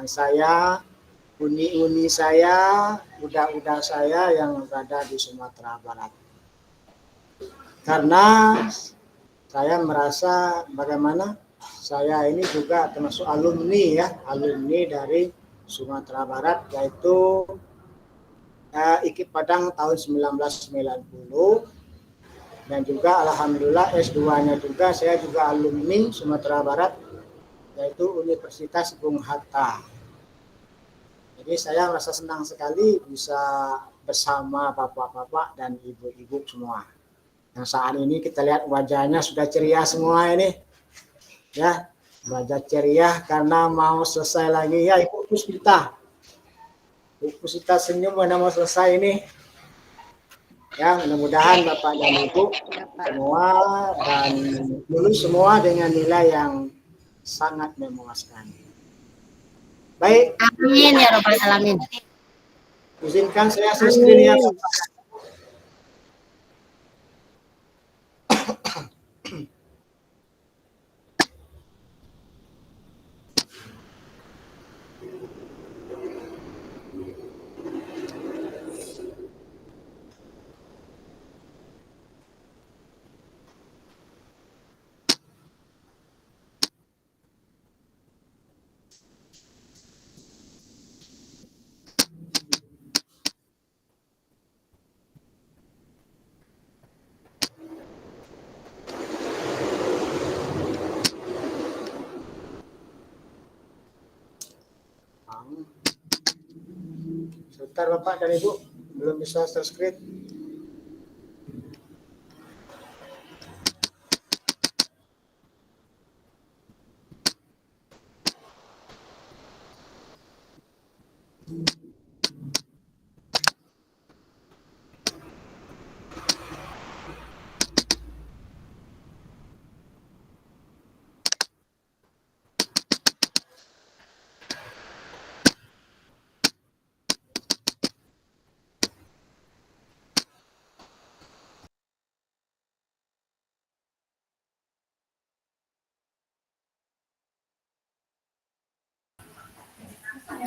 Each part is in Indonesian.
rekan saya, uni-uni saya, udah saya yang berada di Sumatera Barat. Karena saya merasa bagaimana saya ini juga termasuk alumni dari Sumatera Barat, yaitu IKIP Padang tahun 1990, dan juga alhamdulillah S2-nya juga saya juga alumni Sumatera Barat, yaitu Universitas Bung Hatta. Jadi saya merasa senang sekali bisa bersama bapak-bapak dan ibu-ibu semua. Yang saat ini kita lihat wajahnya sudah ceria semua ini, ya, wajah ceria karena mau selesai lagi ya Ibu Puspita. Ibu Puspita senyum karena mau selesai ini. Ya, mudah-mudahan Bapak dan Ibu semua dan lulus semua dengan nilai yang sangat memuaskan. Baik. Amin ya Rabbal Alamin. Izinkan saya share screen ya Bapak. Sebentar Bapak dan Ibu, belum bisa share screen.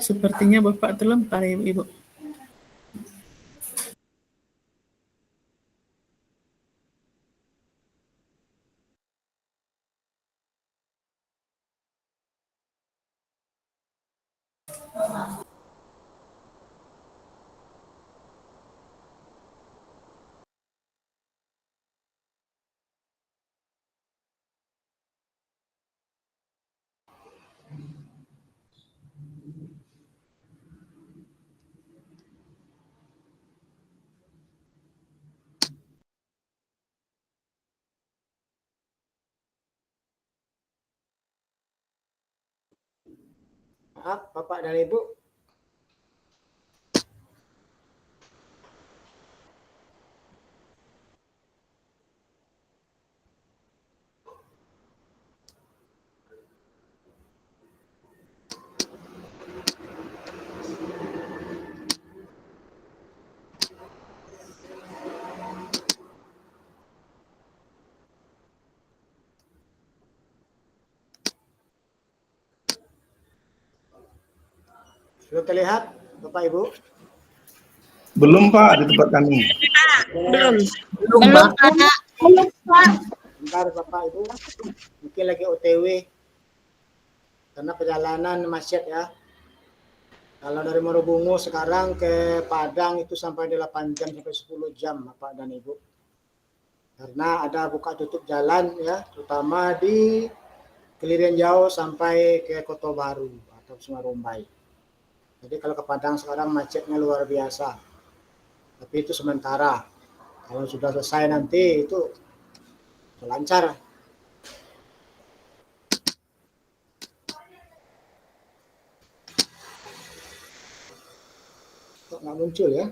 Sepertinya Bapak terlempar, Ibu. Maaf Bapak dan Ibu. Sudah terlihat Bapak Ibu? Belum Pak di tempat kami. Belum ada. Bentar Bapak Ibu, mungkin lagi OTW karena perjalanan macet ya. Kalau dari Marobungu sekarang ke Padang itu sampai 8 jam sampai 10 jam Bapak dan Ibu. Karena ada buka tutup jalan ya, terutama di Kelirian Jauh sampai ke Kota Baru atau Sumarumbai. Jadi kalau ke Padang sekarang macetnya luar biasa. Tapi itu sementara. Kalau sudah selesai nanti itu lancar. Kok nggak muncul ya?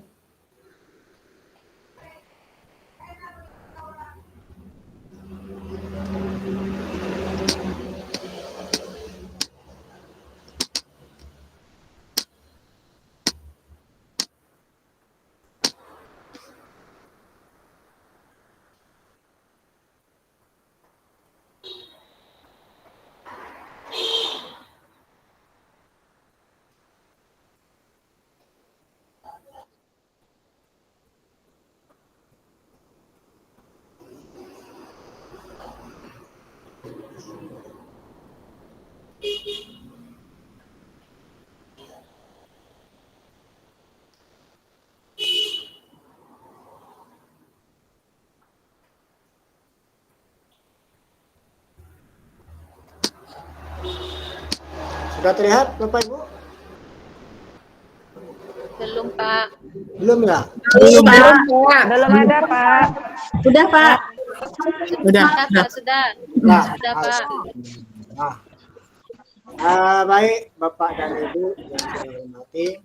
Sudah terlihat Bapak Ibu? Belum, Pak. Belum ya? Belum, Pak. Belum ada, Pak. Sudah, Pak. Sudah, Sudah, sudah. Pak. Sudah. Nah, Sudah, Pak. Baik Bapak dan Ibu yang saya hormati,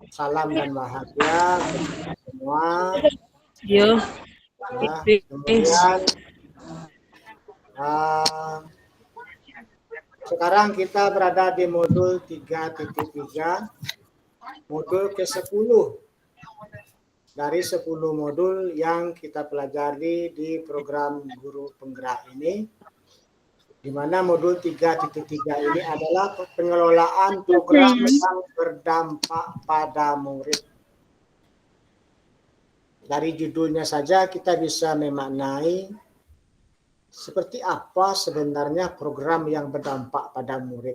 salam dan bahagia untuk semua. Yo. Ya, kemudian sekarang kita berada di modul 3.3, modul ke-10 dari 10 modul yang kita pelajari di program Guru Penggerak ini, di mana modul 3.3 ini adalah pengelolaan program yang berdampak pada murid. Dari judulnya saja kita bisa memaknai seperti apa sebenarnya program yang berdampak pada murid.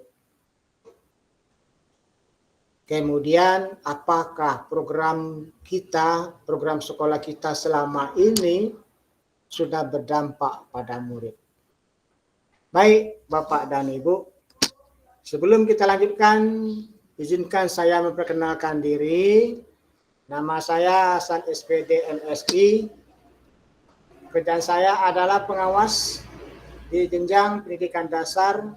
Kemudian apakah program kita, program sekolah kita selama ini sudah berdampak pada murid. Baik Bapak dan Ibu, sebelum kita lanjutkan, izinkan saya memperkenalkan diri. Nama saya Hasan SPD MSI. Pekerjaan saya adalah pengawas di jenjang pendidikan dasar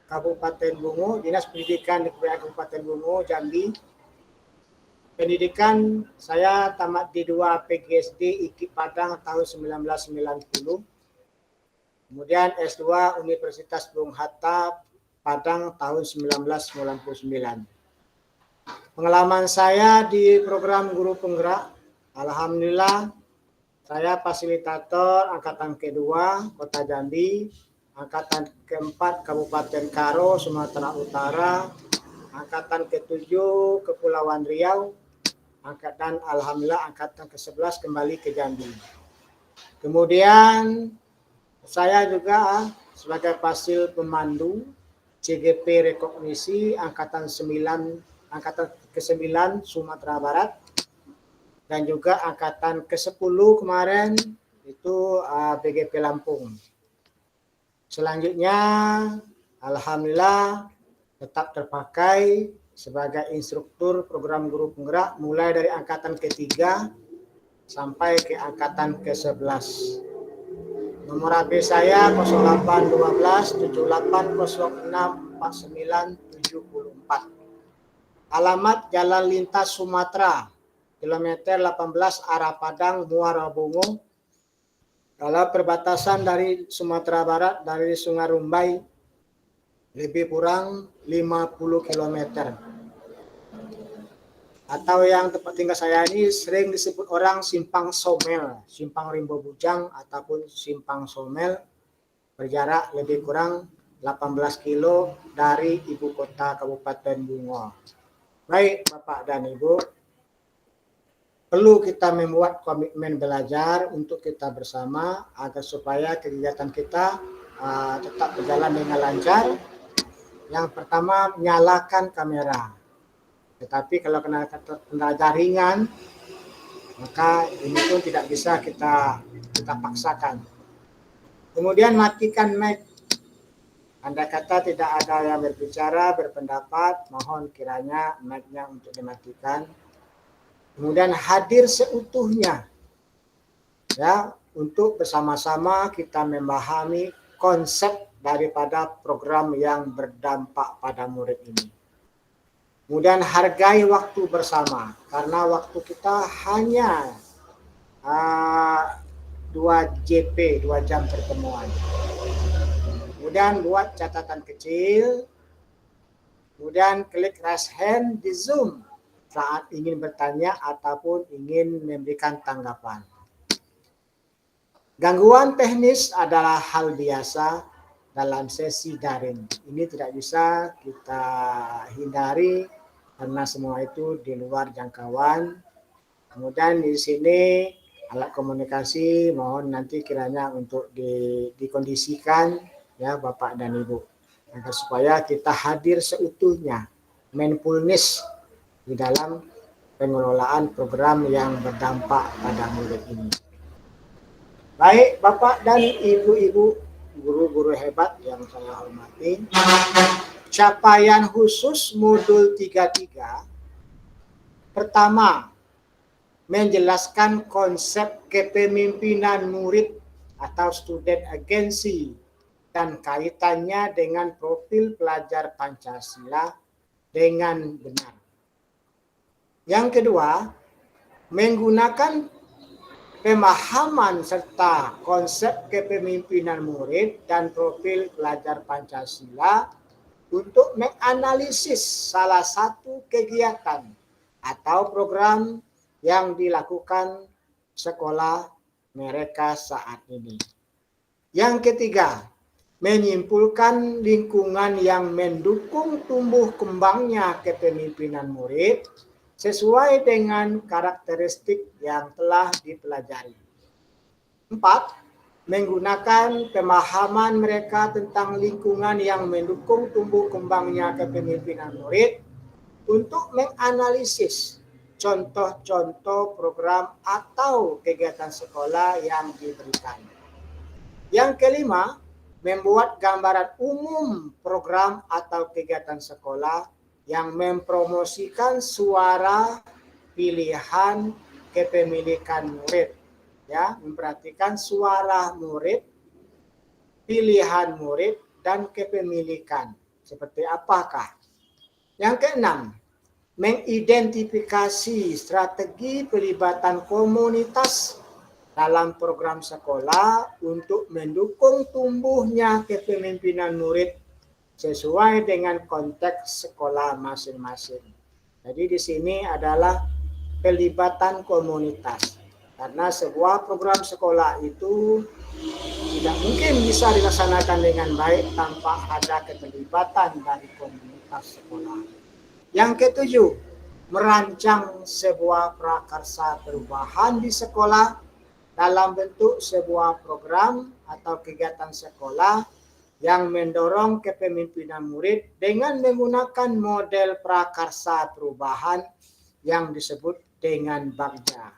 Kabupaten Bungo, Dinas Pendidikan di Kabupaten Bungo, Jambi. Pendidikan saya tamat di 2 PGSD IKIP Padang tahun 1990. Kemudian S2 Universitas Bung Hatta Padang tahun 1999. Pengalaman saya di program Guru Penggerak, alhamdulillah saya fasilitator angkatan kedua Kota Jambi, angkatan keempat Kabupaten Karo, Sumatera Utara, angkatan ketujuh Kepulauan Riau, alhamdulillah angkatan ke-11 kembali ke Jambi. Kemudian saya juga sebagai fasil pemandu CGP Rekognisi angkatan ke-9 Sumatera Barat, dan juga angkatan ke-10 kemarin itu BGP Lampung. Selanjutnya alhamdulillah tetap terpakai sebagai instruktur program Guru Penggerak mulai dari angkatan ke-3 sampai ke angkatan ke-11. Nomor HP saya 0812 7806 4974. Alamat Jalan Lintas Sumatera, kilometer 18 arah Padang, Muara Bungo. Kalau perbatasan dari Sumatera Barat, dari Sungai Rumbai, lebih kurang 50 km. Atau yang tempat tinggal saya ini sering disebut orang Simpang Somel, Simpang Rimbo Bujang ataupun Simpang Somel, berjarak lebih kurang 18 kilo dari ibu kota Kabupaten Bungo. Baik Bapak dan Ibu, perlu kita membuat komitmen belajar untuk kita bersama agar supaya kegiatan kita tetap berjalan dengan lancar. Yang pertama, nyalakan kamera. Tetapi kalau kena jaringan, maka ini pun tidak bisa kita paksakan. Kemudian matikan mic. Andai kata tidak ada yang berbicara, berpendapat, mohon kiranya mic-nya untuk dimatikan. Kemudian hadir seutuhnya, ya, untuk bersama-sama kita memahami konsep daripada program yang berdampak pada murid ini. Kemudian hargai waktu bersama, karena waktu kita hanya 2 JP, 2 jam pertemuan. Kemudian buat catatan kecil, kemudian klik raise hand di Zoom saat ingin bertanya ataupun ingin memberikan tanggapan. Gangguan teknis adalah hal biasa dalam sesi daring. Ini tidak bisa kita hindari karena semua itu di luar jangkauan. Kemudian di sini alat komunikasi mohon nanti kiranya untuk dikondisikan ya Bapak dan Ibu, agar supaya kita hadir seutuhnya, mindfulness di dalam pengelolaan program yang berdampak pada murid ini. Baik Bapak dan Ibu-Ibu guru-guru hebat yang saya hormati, capaian khusus modul 33 pertama, menjelaskan konsep kepemimpinan murid atau student agency dan kaitannya dengan profil pelajar Pancasila dengan benar. Yang kedua, menggunakan pemahaman serta konsep kepemimpinan murid dan profil pelajar Pancasila untuk menganalisis salah satu kegiatan atau program yang dilakukan sekolah mereka saat ini. Yang ketiga, menyimpulkan lingkungan yang mendukung tumbuh kembangnya kepemimpinan murid sesuai dengan karakteristik yang telah dipelajari. 4. Menggunakan pemahaman mereka tentang lingkungan yang mendukung tumbuh kembangnya kepemimpinan murid untuk menganalisis contoh-contoh program atau kegiatan sekolah yang diberikan. Yang kelima, membuat gambaran umum program atau kegiatan sekolah yang mempromosikan suara pilihan kepemilikan murid. Ya, memperhatikan suara murid, pilihan murid, dan kepemilikan. Seperti apakah? Yang keenam, mengidentifikasi strategi pelibatan komunitas dalam program sekolah untuk mendukung tumbuhnya kepemimpinan murid sesuai dengan konteks sekolah masing-masing. Jadi di sini adalah pelibatan komunitas. Karena sebuah program sekolah itu tidak mungkin bisa dilaksanakan dengan baik tanpa ada keterlibatan dari komunitas sekolah. Yang ketujuh, merancang sebuah prakarsa perubahan di sekolah dalam bentuk sebuah program atau kegiatan sekolah yang mendorong kepemimpinan murid dengan menggunakan model prakarsa perubahan yang disebut dengan Bagja.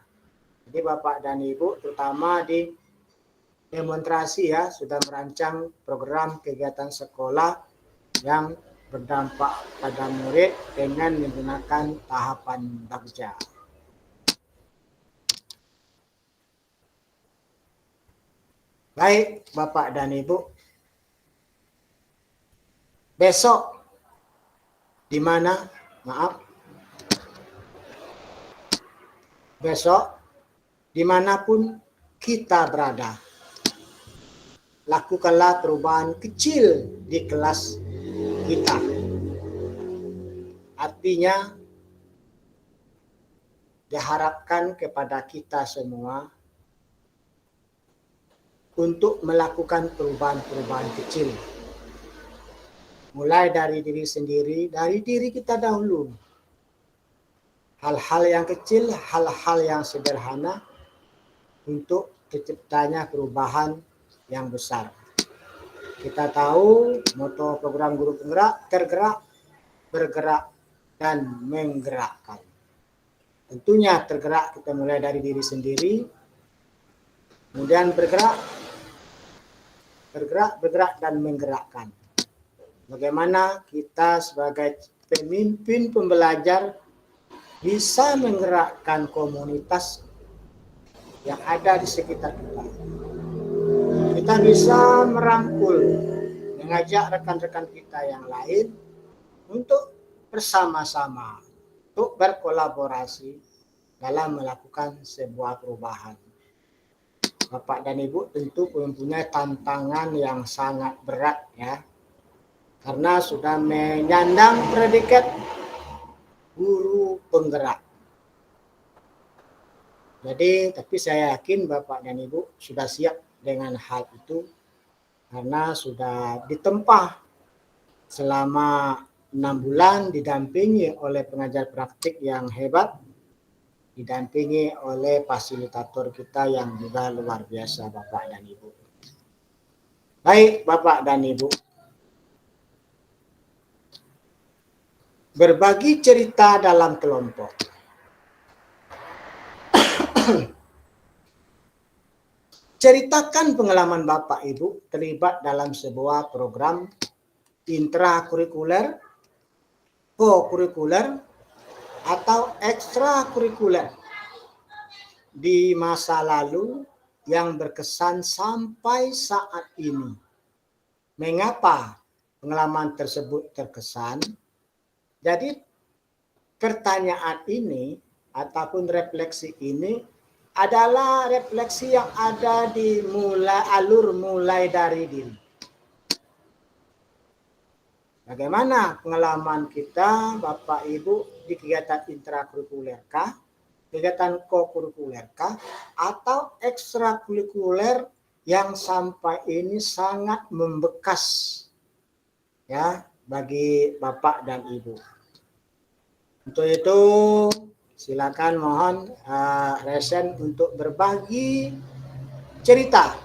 Jadi Bapak dan Ibu terutama di demonstrasi ya sudah merancang program kegiatan sekolah yang berdampak pada murid dengan menggunakan tahapan Bagja. Baik Bapak dan Ibu, besok di mana? Besok dimanapun kita berada, lakukanlah perubahan kecil di kelas kita. Artinya diharapkan kepada kita semua untuk melakukan perubahan-perubahan kecil. Mulai dari diri sendiri, dari diri kita dahulu. Hal-hal yang kecil, hal-hal yang sederhana untuk terciptanya perubahan yang besar. Kita tahu moto program Guru Penggerak, tergerak, bergerak, dan menggerakkan. Tentunya tergerak kita mulai dari diri sendiri, kemudian bergerak, dan menggerakkan. Bagaimana kita sebagai pemimpin pembelajar bisa menggerakkan komunitas yang ada di sekitar kita. Kita bisa merangkul, mengajak rekan-rekan kita yang lain untuk bersama-sama, untuk berkolaborasi dalam melakukan sebuah perubahan. Bapak dan Ibu tentu mempunyai tantangan yang sangat berat ya, karena sudah menyandang predikat guru penggerak. Jadi, tapi saya yakin Bapak dan Ibu sudah siap dengan hal itu, karena sudah ditempa selama 6 bulan didampingi oleh pengajar praktik yang hebat, didampingi oleh fasilitator kita yang juga luar biasa Bapak dan Ibu. Baik Bapak dan Ibu, berbagi cerita dalam kelompok. ceritakan pengalaman Bapak Ibu terlibat dalam sebuah program intrakurikuler, co-kurikuler, atau ekstrakurikuler di masa lalu yang berkesan sampai saat ini. Mengapa pengalaman tersebut terkesan? Jadi pertanyaan ini ataupun refleksi ini adalah refleksi yang ada di alur mulai dari diri. Bagaimana pengalaman kita, Bapak Ibu, di kegiatan intrakurikulerkah, kegiatan co-kurikulerkah, atau ekstrakurikuler yang sampai ini sangat membekas ya bagi Bapak dan Ibu. Untuk itu silakan mohon Resen untuk berbagi cerita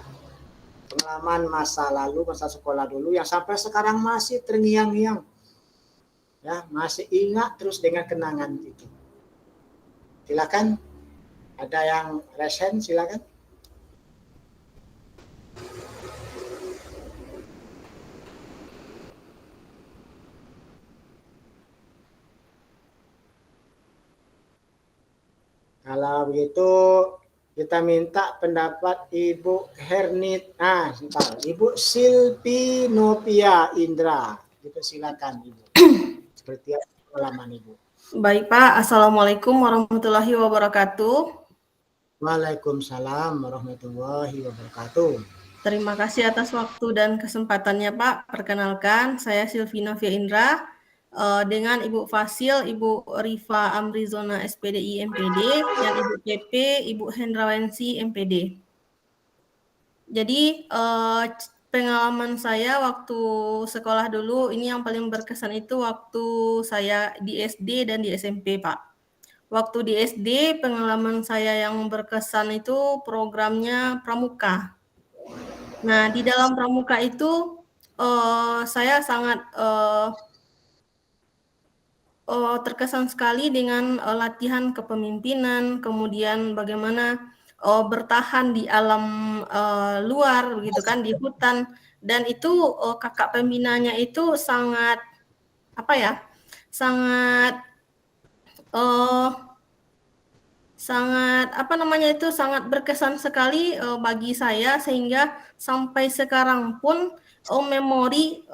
pengalaman masa lalu, masa sekolah dulu yang sampai sekarang masih terngiang-ngiang. Ya, masih ingat terus dengan kenangan itu. Silakan. Ada yang Resen, silakan. Kalau begitu kita minta pendapat Ibu Hernit. Ibu Silpi Novia Indra. Itu silakan Ibu. Seperti apa pengalaman Ibu? Baik Pak, Assalamualaikum warahmatullahi wabarakatuh. Waalaikumsalam warahmatullahi wabarakatuh. Terima kasih atas waktu dan kesempatannya Pak. Perkenalkan, saya Silvi Novia Indra dengan Ibu Fasil, Ibu Rifa Amrizona SPDI MPD, dan Ibu PP, Ibu Hendrawensi MPD. Jadi pengalaman saya waktu sekolah dulu, ini yang paling berkesan itu waktu saya di SD dan di SMP Pak. Waktu di SD, pengalaman saya yang berkesan itu programnya Pramuka. Nah, di dalam Pramuka itu saya sangat terkesan sekali dengan latihan kepemimpinan, kemudian bagaimana bertahan di alam luar, begitu kan, di hutan. Dan itu kakak pembinanya itu sangat sangat berkesan sekali bagi saya, sehingga sampai sekarang pun memori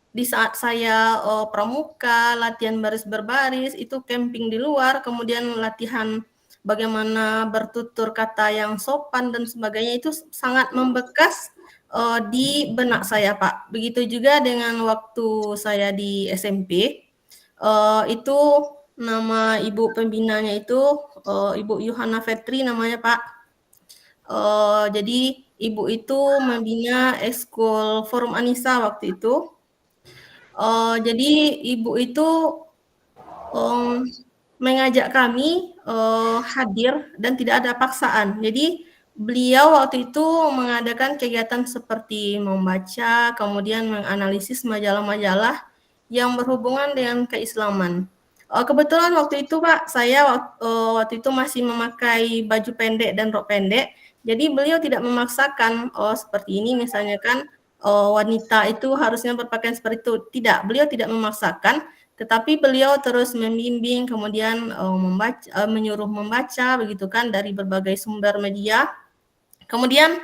di saat saya pramuka, latihan baris berbaris, itu camping di luar, kemudian latihan bagaimana bertutur kata yang sopan dan sebagainya, itu sangat membekas di benak saya Pak. Begitu juga dengan waktu saya di SMP, itu nama ibu pembinanya itu Ibu Yohana Fetri namanya Pak. Jadi ibu itu membina ekskul Forum Anissa waktu itu. Jadi ibu itu mengajak kami hadir dan tidak ada paksaan. Jadi beliau waktu itu mengadakan kegiatan seperti membaca, kemudian menganalisis majalah-majalah yang berhubungan dengan keislaman. Kebetulan waktu itu Pak, saya waktu itu masih memakai baju pendek dan rok pendek. Jadi beliau tidak memaksakan seperti ini, misalnya kan wanita itu harusnya berpakaian seperti itu. Tidak, beliau tidak memaksakan, tetapi beliau terus membimbing, kemudian menyuruh membaca, begitu kan, dari berbagai sumber media. Kemudian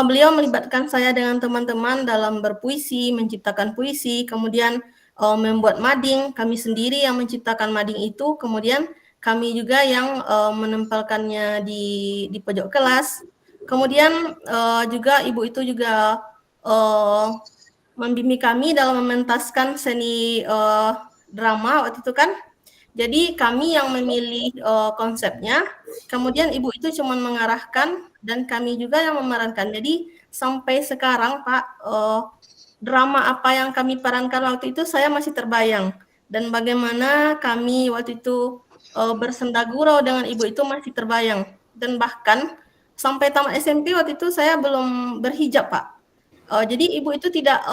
beliau melibatkan saya dengan teman-teman dalam berpuisi, menciptakan puisi, kemudian membuat mading. Kami sendiri yang menciptakan mading itu, kemudian kami juga yang menempelkannya di pojok kelas. Kemudian juga ibu itu juga membimbing kami dalam mementaskan seni drama waktu itu kan. Jadi kami yang memilih konsepnya, kemudian ibu itu cuma mengarahkan dan kami juga yang memerankan. Jadi sampai sekarang Pak, drama apa yang kami perankan waktu itu saya masih terbayang, dan bagaimana kami waktu itu bersendagurau dengan ibu itu masih terbayang. Dan bahkan sampai tamat SMP waktu itu saya belum berhijab Pak. Jadi ibu itu tidak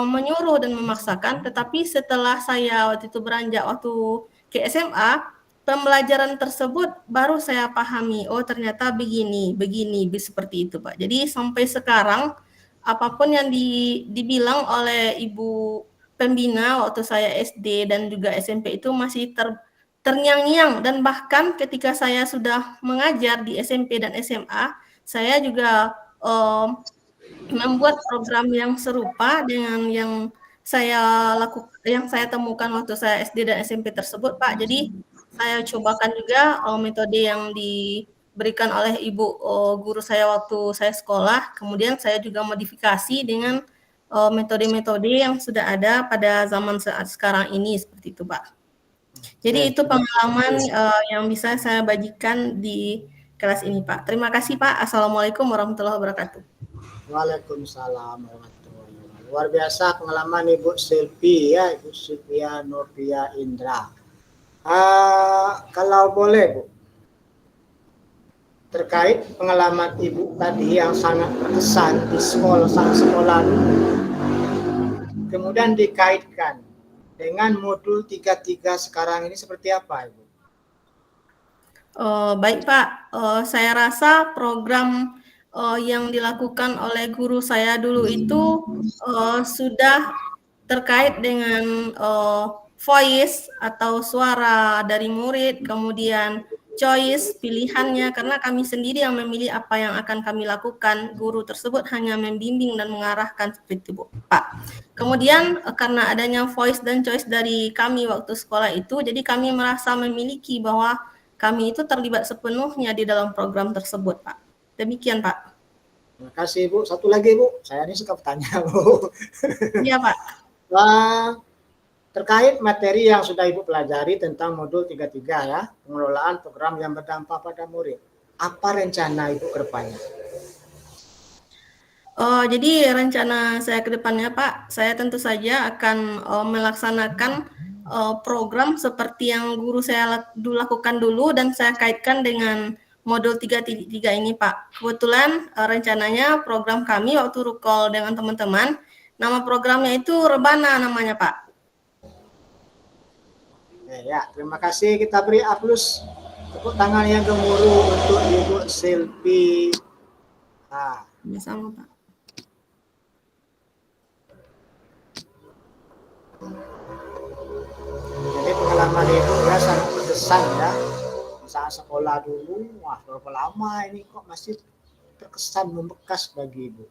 menyuruh dan memaksakan, tetapi setelah saya waktu itu beranjak waktu ke SMA, pembelajaran tersebut baru saya pahami, oh ternyata begini, seperti itu Pak. Jadi sampai sekarang apapun yang dibilang oleh Ibu pembina waktu saya SD dan juga SMP itu masih terngiang-ngiang, dan bahkan ketika saya sudah mengajar di SMP dan SMA, saya juga membuat program yang serupa dengan yang saya temukan waktu saya SD dan SMP tersebut Pak. Jadi saya cobakan juga metode yang diberikan oleh Ibu guru saya waktu saya sekolah, kemudian saya juga modifikasi dengan metode-metode yang sudah ada pada zaman saat sekarang ini, seperti itu Pak. Jadi itu pengalaman yang bisa saya bagikan di kelas ini Pak. Terima kasih Pak. Assalamualaikum warahmatullahi wabarakatuh. Waalaikumsalam warahmatullahi wabarakatuh. Luar biasa pengalaman Ibu Silvi ya, Ibu Silvia Nurdia Indra. Kalau boleh Bu, terkait pengalaman Ibu tadi yang sangat berkesan di sekolah dulu, kemudian dikaitkan dengan modul 33 sekarang ini seperti apa Ibu? Baik Pak, saya rasa program yang dilakukan oleh guru saya dulu itu sudah terkait dengan voice atau suara dari murid, kemudian choice pilihannya, karena kami sendiri yang memilih apa yang akan kami lakukan, guru tersebut hanya membimbing dan mengarahkan seperti itu Pak. Kemudian karena adanya voice dan choice dari kami waktu sekolah itu, jadi kami merasa memiliki bahwa kami itu terlibat sepenuhnya di dalam program tersebut Pak. Demikian Pak. Terima kasih Bu. Satu lagi Bu, saya ini suka bertanya Bu. Iya Pak. Terkait materi yang sudah Ibu pelajari tentang modul 33 ya, pengelolaan program yang berdampak pada murid. Apa rencana Ibu ke depannya? Jadi rencana saya ke depannya Pak, saya tentu saja akan melaksanakan program seperti yang guru saya lakukan dulu dan saya kaitkan dengan modul 33 ini Pak. Kebetulan rencananya program kami waktu rukol dengan teman-teman, nama programnya itu Rebana namanya Pak. Ya, terima kasih. Kita beri aplaus, tepuk tangan yang gemuruh untuk Ibu Silvi. Sama Pak. Jadi pengalaman Ibu ya sangat berkesan ya. Saat sekolah dulu, wah berapa lama ini kok masih terkesan membekas bagi Ibu.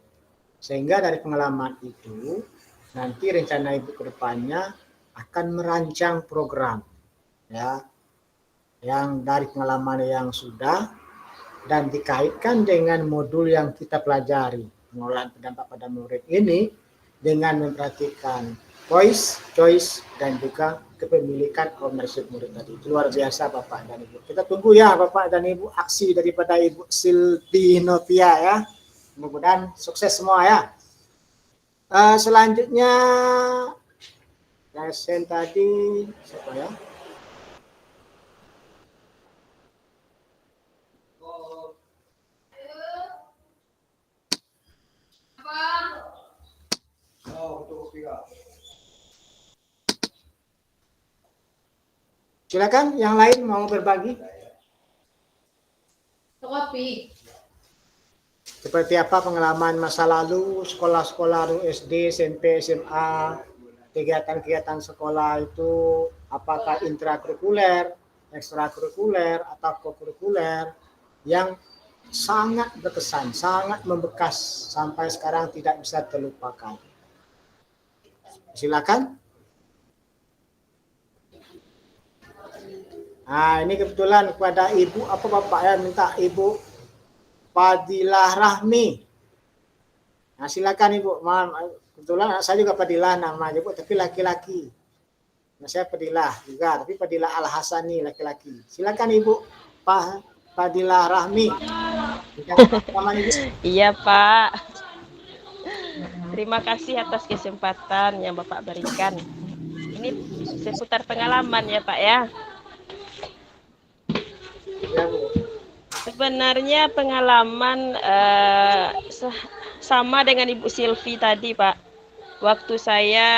Sehingga dari pengalaman itu, nanti rencana Ibu ke depannya akan merancang program ya yang dari pengalaman yang sudah dan dikaitkan dengan modul yang kita pelajari, pengelolaan berdampak pada murid ini dengan memperhatikan voice, choice, dan juga kepemilikan ownership murid tadi. Itu luar biasa Bapak dan Ibu. Kita tunggu ya Bapak dan Ibu aksi daripada Ibu Silvi Novia ya. Mudah-mudahan sukses semua ya. Selanjutnya Yasen tadi siapa ya? Silakan yang lain mau berbagi. Seperti apa pengalaman masa lalu sekolah-sekolah SD, SMP, SMA, kegiatan-kegiatan sekolah itu apakah intrakurikuler, ekstrakurikuler, atau kokurikuler yang sangat berkesan, sangat membekas sampai sekarang tidak bisa terlupakan. Silakan. Nah, ini kebetulan kepada Ibu apa Bapak ya minta Ibu Fadilah Rahmi. Nah, silakan Ibu. Kebetulan saya juga Fadilah nama Ibu tapi laki-laki. Nah, saya Fadilah juga tapi Fadilah Al Hasani laki-laki. Silakan Ibu Fadilah Rahmi. Iya Pak. Terima kasih atas kesempatan yang Bapak berikan. Ini seputar pengalaman ya Pak ya. Sebenarnya pengalaman sama dengan Ibu Silvi tadi Pak. Waktu saya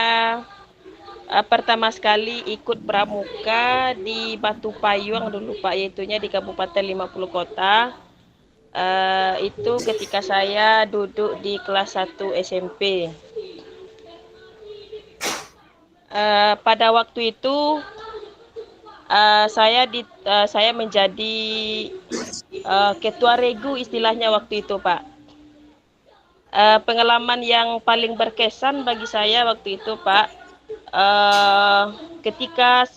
pertama sekali ikut pramuka di Batu Payung dulu Pak, yaitunya di Kabupaten 50 Kota. Itu ketika saya duduk di kelas 1 SMP. Pada waktu itu saya menjadi ketua regu istilahnya waktu itu Pak. Pengalaman yang paling berkesan bagi saya waktu itu Pak, ketika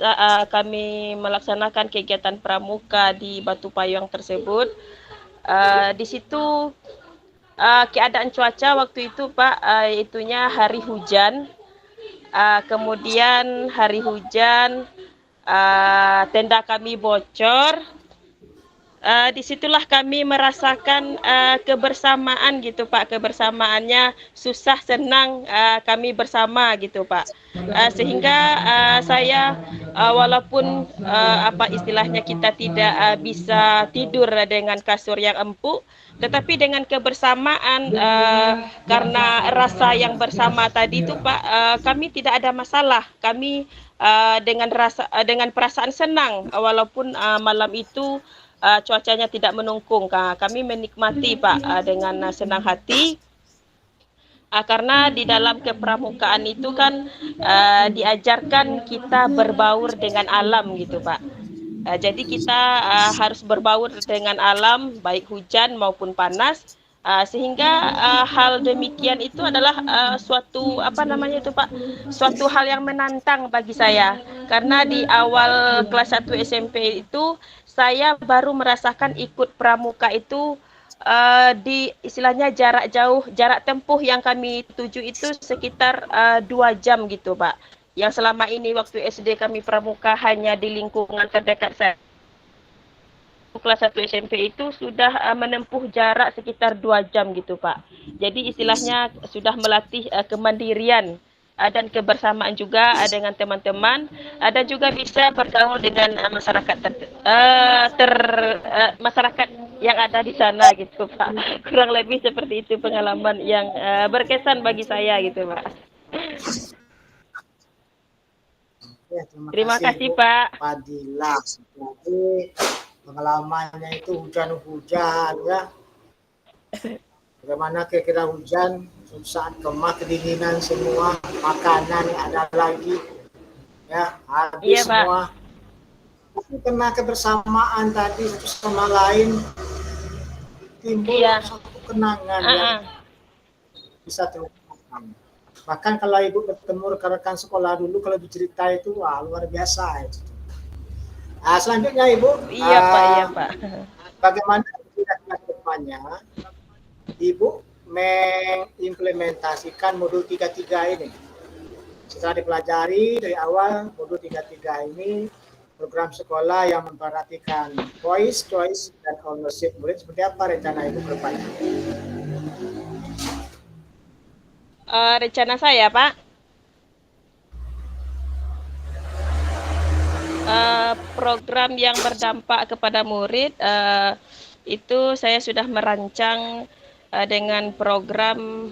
kami melaksanakan kegiatan pramuka di Batu Payung tersebut, di situ keadaan cuaca waktu itu Pak, itunya hari hujan. Kemudian hari hujan, tenda kami bocor. Disitulah kami merasakan kebersamaan gitu Pak, kebersamaannya susah senang kami bersama gitu Pak, sehingga saya walaupun apa istilahnya kita tidak bisa tidur dengan kasur yang empuk, tetapi dengan kebersamaan karena rasa yang bersama tadi itu Pak, kami tidak ada masalah, kami dengan perasaan senang walaupun malam itu cuacanya tidak mendukung. Kami menikmati Pak dengan senang hati, karena di dalam kepramukaan itu kan diajarkan kita berbaur dengan alam gitu Pak. Jadi kita harus berbaur dengan alam, baik hujan maupun panas, sehingga hal demikian itu adalah suatu apa namanya itu Pak, suatu hal yang menantang bagi saya, karena di awal kelas 1 SMP itu saya baru merasakan ikut pramuka itu di istilahnya jarak jauh, jarak tempuh yang kami tuju itu sekitar 2 jam gitu Pak. Yang selama ini waktu SD kami pramuka hanya di lingkungan terdekat saya. Kelas 1 SMP itu sudah menempuh jarak sekitar 2 jam gitu Pak. Jadi istilahnya sudah melatih kemandirian dan kebersamaan juga dengan teman-teman, dan juga bisa bergaul dengan masyarakat masyarakat yang ada di sana gitu Pak. Kurang lebih seperti itu pengalaman yang berkesan bagi saya gitu Pak. Ya, Terima kasih Bu Pak. Fadila. Jadi pengalamannya itu hujan-hujan ya. Bagaimana kira-kira hujan, saat kemah kedinginan semua, makanan yang ada lagi ya habis Iya, Pak. semua. Tapi karena kebersamaan tadi satu sama lain timbul satu kenangan yang bisa terlupakan. Bahkan kalau ibu bertemu rekan-rekan sekolah dulu, kalau dicerita itu wah luar biasa itu. Selanjutnya ibu, Iya Pak, iya Pak. bagaimana kira-kira depannya ibu mengimplementasikan modul 33 ini? Setelah dipelajari dari awal modul 33 ini, program sekolah yang memperhatikan voice, choice, dan ownership murid, seperti apa rencana ibu ke depannya? Rencana saya Pak, program yang berdampak kepada murid itu saya sudah merancang dengan program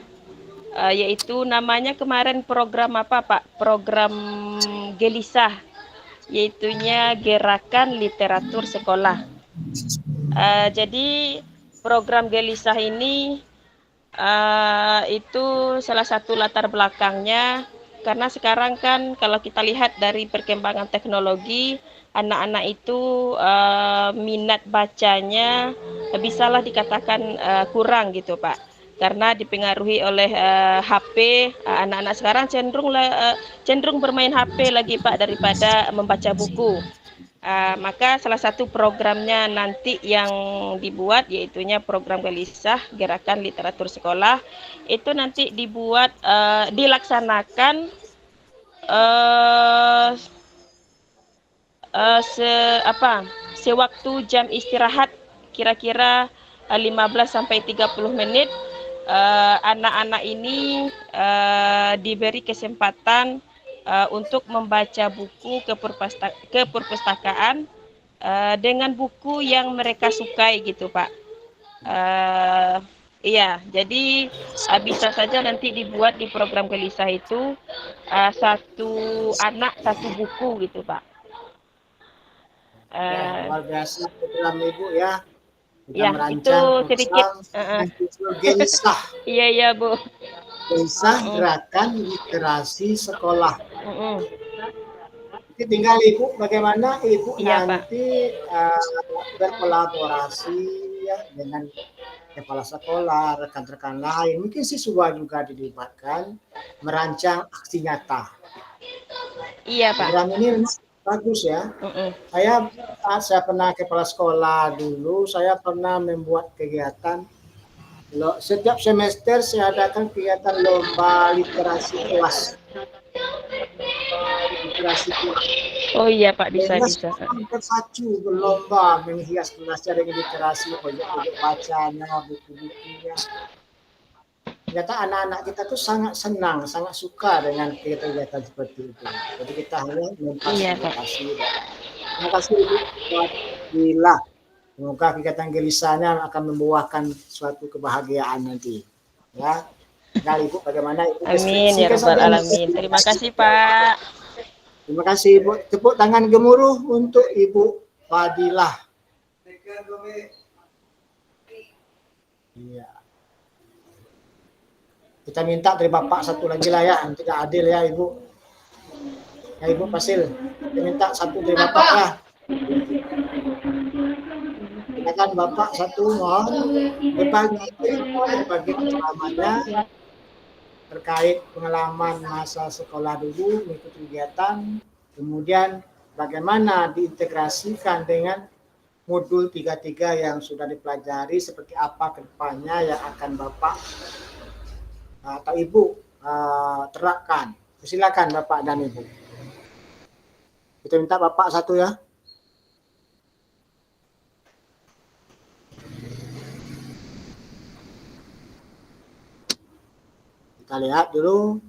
yaitu namanya kemarin program apa Pak? Program Gelisah, yaitunya Gerakan Literatur Sekolah. Jadi program Gelisah ini itu salah satu latar belakangnya karena sekarang kan kalau kita lihat dari perkembangan teknologi, anak-anak itu minat bacanya bisalah dikatakan kurang gitu Pak, karena dipengaruhi oleh HP. Anak-anak sekarang cenderung bermain HP lagi Pak daripada membaca buku. Maka salah satu programnya nanti yang dibuat yaitunya program Gelisah Gerakan Literatur Sekolah itu nanti dibuat dilaksanakan sewaktu jam istirahat kira-kira 15 sampai 30 menit. Anak-anak ini diberi kesempatan untuk membaca buku ke perpustakaan dengan buku yang mereka sukai gitu Pak. Iya, jadi bisa saja nanti dibuat di program gelisah itu satu anak satu buku gitu, Pak. Ya, luar biasa program Ibu ya. Kita Ya, itu merancang sedikit. program gelisah. Iya, iya, Bu. Gelisah gerakan literasi sekolah. Mm-mm. Jadi tinggal Ibu bagaimana Ibu Iya, Pak. nanti berkolaborasi ya dengan kepala sekolah, rekan-rekan lain, mungkin siswa juga dilibatkan merancang aksi nyata. Iya, Pak. Program ini memang bagus ya. Mm-mm. Saya pernah kepala sekolah dulu, saya pernah membuat kegiatan. Setiap semester saya adakan kegiatan lomba literasi kelas. Literasi kelas. Oh iya, Pak, bisa. Terpacu berlomba menghias kelasnya dengan literasi, pojok-pojok bacanya, buku-bukunya. Ternyata anak-anak kita tuh sangat senang, sangat suka dengan kegiatan seperti itu. Jadi kita hanya memfasilitasi. Terima kasih Ibu Bila. Semoga kegiatan gelisahnya akan membuahkan suatu kebahagiaan nanti. Ya. Nah, Ibu bagaimana Ibu? Amin ya rabbal alamin. Terima kasih, Pak. Terima kasih Ibu. Tepuk tangan gemuruh untuk Ibu Fadilah. Iya. Kita minta dari Bapak satu lagi lah ya, tidak adil ya Ibu. Ya Ibu Fasil, kita minta satu dari Bapak ya. Silakan Bapak satu mohon berbagi pengalamannya terkait pengalaman masa sekolah dulu mengikuti kegiatan, kemudian bagaimana diintegrasikan dengan modul 33 yang sudah dipelajari, seperti apa kedepannya yang akan Bapak atau Ibu terapkan. Silakan Bapak dan Ibu. Kita minta Bapak satu ya. Kita lihat dulu.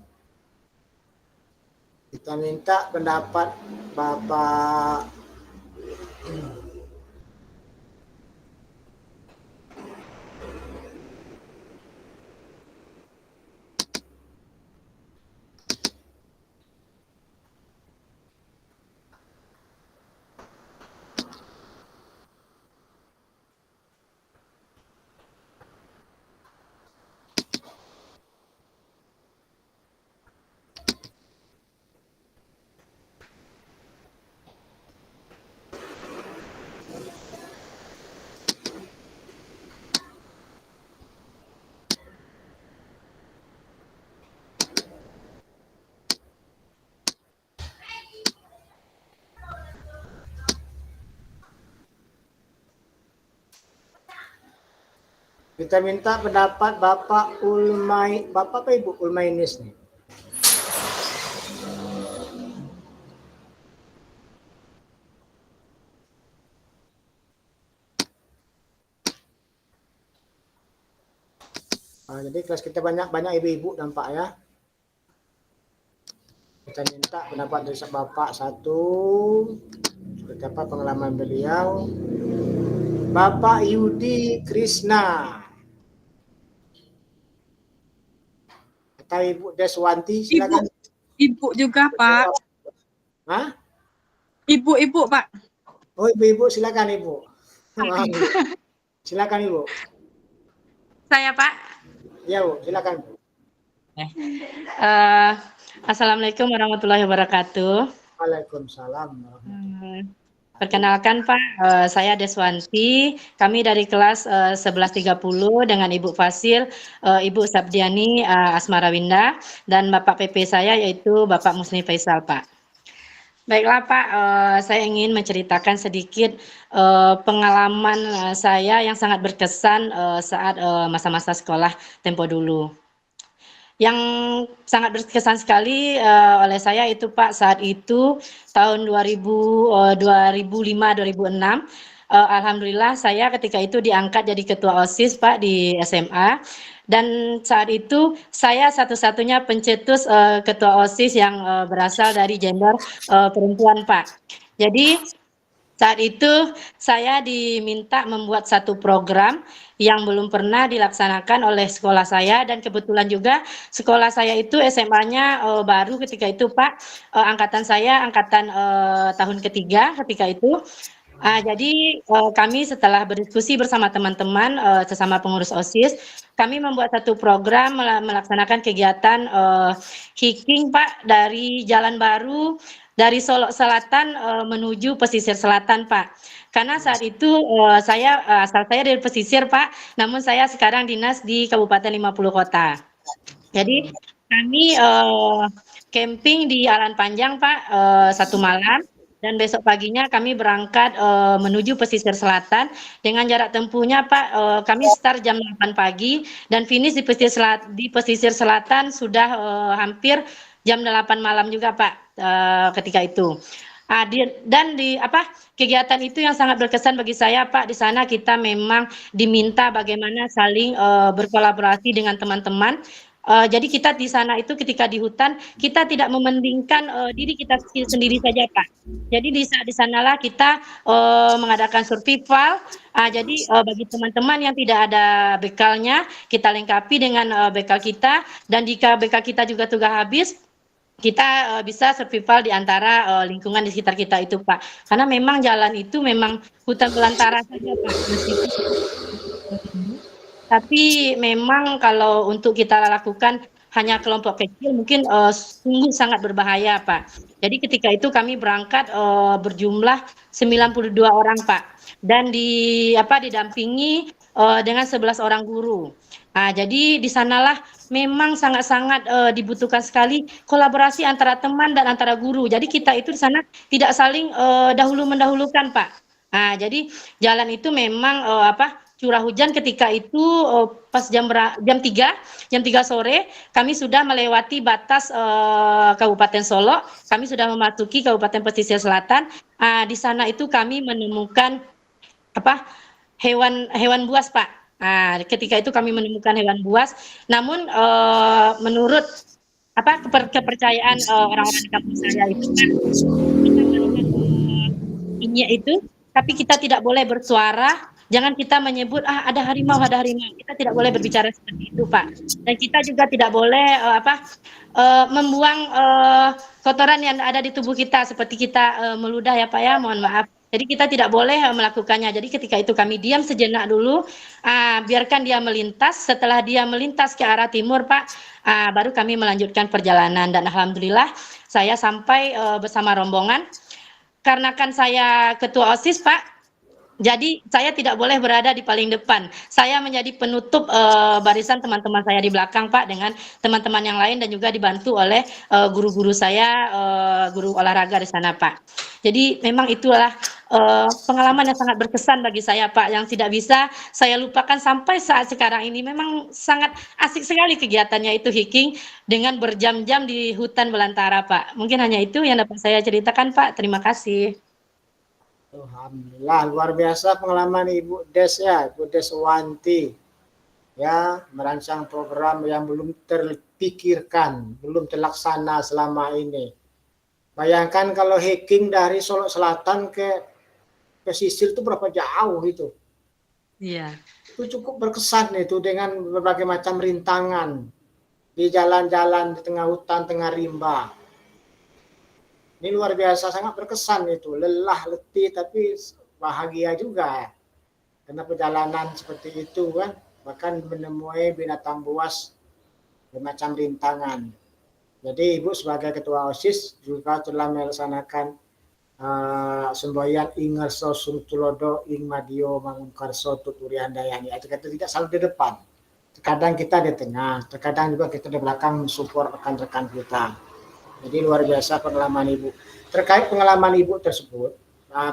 Kita minta pendapat Bapak kita minta pendapat Bapak Bapak apa Ibu Ulmainis nih? Jadi kelas kita banyak ibu-ibu dan Pak ya. Kita minta pendapat dari Bapak satu, seperti apa pengalaman beliau. Bapak Yudi Krishna. Atau Ibu Deswanti, silakan. Ibu juga, Pak. Hah? Ibu, Pak. Oh, ibu-ibu, silakan Ibu. Silakan Ibu. Saya, Pak. Ya, Bu, silakan. Assalamualaikum warahmatullahi wabarakatuh. Waalaikumsalam. Perkenalkan Pak, saya Deswanti. Kami dari kelas 11.30 dengan Ibu Fasil, Ibu Sabdiani Asmarawinda, dan Bapak PP saya yaitu Bapak Musni Faisal, Pak. Baiklah Pak, saya ingin menceritakan sedikit pengalaman saya yang sangat berkesan saat masa-masa sekolah tempo dulu. Yang sangat berkesan sekali oleh saya itu Pak, saat itu tahun 2005-2006, alhamdulillah saya ketika itu diangkat jadi ketua OSIS Pak di SMA, dan saat itu saya satu-satunya pencetus ketua OSIS yang berasal dari gender perempuan Pak. Jadi Saat itu saya diminta membuat satu program yang belum pernah dilaksanakan oleh sekolah saya, dan kebetulan juga sekolah saya itu SMA-nya baru ketika itu Pak. Angkatan saya angkatan tahun ketiga ketika itu. Jadi kami setelah berdiskusi bersama teman-teman sesama pengurus OSIS, kami membuat satu program melaksanakan kegiatan hiking Pak, dari Jalan Baru dari Solo Selatan menuju pesisir selatan Pak. Karena saat itu asal saya dari pesisir Pak, namun saya sekarang dinas di Kabupaten 50 Kota. Jadi kami camping di Alan Panjang Pak satu malam, dan besok paginya kami berangkat menuju pesisir selatan dengan jarak tempuhnya Pak, kami start jam 8 pagi dan finish di pesisir selatan sudah hampir jam 8 malam juga Pak ketika itu. Kegiatan itu yang sangat berkesan bagi saya Pak. Di sana kita memang diminta bagaimana saling berkolaborasi dengan teman-teman. Jadi kita di sana itu ketika di hutan kita tidak mementingkan diri kita sendiri saja Pak. Jadi di sanalah kita mengadakan survival. Jadi bagi teman-teman yang tidak ada bekalnya, kita lengkapi dengan bekal kita, dan jika bekal kita juga sudah habis, kita bisa survival di antara lingkungan di sekitar kita itu Pak. Karena memang jalan itu memang hutan belantara saja Pak. Tapi memang kalau untuk kita lakukan hanya kelompok kecil mungkin sungguh sangat berbahaya Pak. Jadi ketika itu kami berangkat berjumlah 92 orang Pak, dan didampingi dengan 11 orang guru. Jadi di sanalah memang sangat-sangat dibutuhkan sekali kolaborasi antara teman dan antara guru. Jadi kita itu di sana tidak saling dahulu-mendahulukan Pak. Jadi jalan itu memang curah hujan ketika itu pas jam 3 sore kami sudah melewati batas Kabupaten Solo, kami sudah memasuki Kabupaten Pesisir Selatan. Di sana itu kami menemukan hewan buas Pak. Ketika itu kami menemukan hewan buas, namun menurut kepercayaan orang-orang di kampung saya itu Pak, kita melihat ini itu, tapi kita tidak boleh bersuara. Jangan kita menyebut ada harimau. Kita tidak boleh berbicara seperti itu Pak. Dan kita juga tidak boleh membuang kotoran yang ada di tubuh kita, seperti kita meludah ya Pak ya, mohon maaf. Jadi kita tidak boleh melakukannya. Jadi ketika itu kami diam sejenak dulu, biarkan dia melintas. Setelah dia melintas ke arah timur Pak, baru kami melanjutkan perjalanan. Dan alhamdulillah saya sampai bersama rombongan. Karena kan saya ketua OSIS Pak, jadi saya tidak boleh berada di paling depan. Saya menjadi penutup barisan teman-teman saya di belakang Pak, dengan teman-teman yang lain, dan juga dibantu oleh guru-guru saya, guru olahraga di sana Pak. Jadi memang itulah pengalaman yang sangat berkesan bagi saya Pak, yang tidak bisa saya lupakan sampai saat sekarang ini. Memang sangat asik sekali kegiatannya itu, hiking dengan berjam-jam di hutan belantara Pak. Mungkin hanya itu yang dapat saya ceritakan Pak. Terima kasih. Alhamdulillah, luar biasa pengalaman Ibu Des ya, Ibu Deswanti ya, merancang program yang belum terpikirkan, belum terlaksana selama ini. Bayangkan kalau hiking dari Solo Selatan ke pesisir itu berapa jauh itu. Iya. Itu cukup berkesan itu, dengan berbagai macam rintangan di jalan-jalan di tengah hutan, tengah rimba. Ini luar biasa, sangat berkesan itu. Lelah, letih, tapi bahagia juga ya. Karena perjalanan seperti itu kan, bahkan menemui binatang buas bermacam rintangan. Jadi Ibu sebagai ketua OSIS juga telah melaksanakan semboyan ing ngerso sung tulodo ing madio mangun karso tuturi handayani. Itu kita tidak selalu di depan. Terkadang kita di tengah, terkadang juga kita di belakang mensupport rekan-rekan kita. Jadi luar biasa pengalaman Ibu. Terkait pengalaman Ibu tersebut,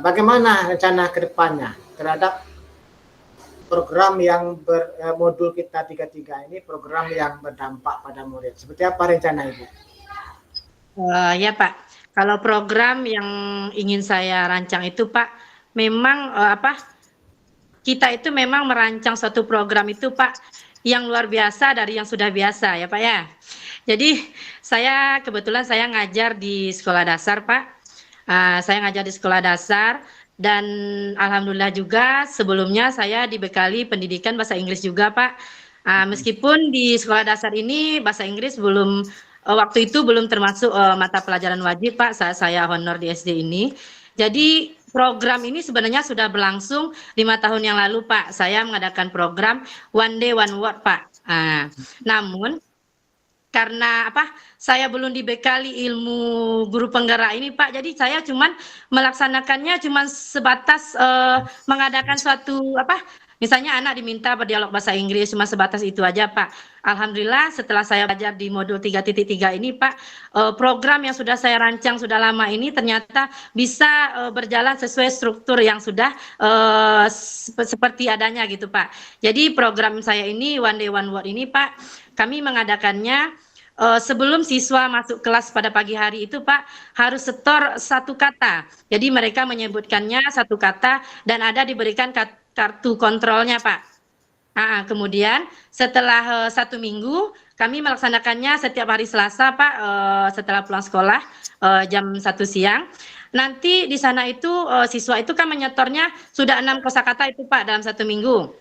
bagaimana rencana ke depannya terhadap program yang modul kita 33 ini, program yang berdampak pada murid. Seperti apa rencana Ibu? Ya Pak, kalau program yang ingin saya rancang itu Pak, memang kita itu memang merancang suatu program itu Pak, yang luar biasa dari yang sudah biasa ya Pak ya. Jadi kebetulan saya ngajar di sekolah dasar Pak. Saya ngajar di sekolah dasar dan alhamdulillah juga sebelumnya saya dibekali pendidikan bahasa Inggris juga, Pak. Meskipun di sekolah dasar ini bahasa Inggris belum waktu itu belum termasuk mata pelajaran wajib, Pak, saat saya honor di SD ini. Jadi program ini sebenarnya sudah berlangsung 5 tahun yang lalu, Pak. Saya mengadakan program One Day One Word, Pak. Namun karena saya belum dibekali ilmu guru penggerak ini, Pak. Jadi saya cuman melaksanakannya cuman sebatas mengadakan suatu misalnya anak diminta berdialog bahasa Inggris, cuma sebatas itu aja, Pak. Alhamdulillah setelah saya belajar di modul 3.3 ini, Pak, program yang sudah saya rancang sudah lama ini ternyata bisa berjalan sesuai struktur yang sudah seperti adanya gitu, Pak. Jadi program saya ini One Day One Word ini, Pak, kami mengadakannya sebelum siswa masuk kelas pada pagi hari itu, Pak, harus setor satu kata. Jadi mereka menyebutkannya satu kata dan ada diberikan kartu kontrolnya, Pak. Kemudian setelah 1 minggu kami melaksanakannya setiap hari Selasa, Pak, setelah pulang sekolah jam 1 siang. Nanti di sana itu siswa itu kan menyetornya sudah 6 kosakata itu, Pak, dalam 1 minggu.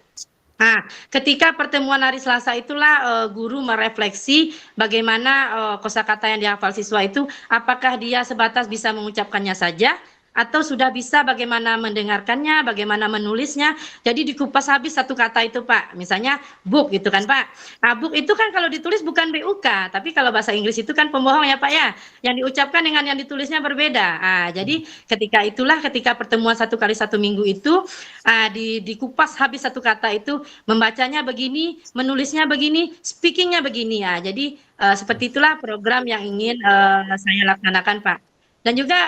Ketika pertemuan hari Selasa itulah guru merefleksi bagaimana kosakata yang dihafal siswa itu, apakah dia sebatas bisa mengucapkannya saja atau sudah bisa bagaimana mendengarkannya, bagaimana menulisnya. Jadi dikupas habis satu kata itu, Pak. Misalnya book gitu kan, Pak. Book itu kan kalau ditulis bukan BUK, tapi kalau bahasa Inggris itu kan pembohong ya, Pak ya. Yang diucapkan dengan yang ditulisnya berbeda. Jadi ketika pertemuan 1 kali 1 minggu itu dikupas habis satu kata itu, membacanya begini, menulisnya begini, speakingnya begini ya. Jadi seperti itulah program yang ingin saya laksanakan, Pak. Dan juga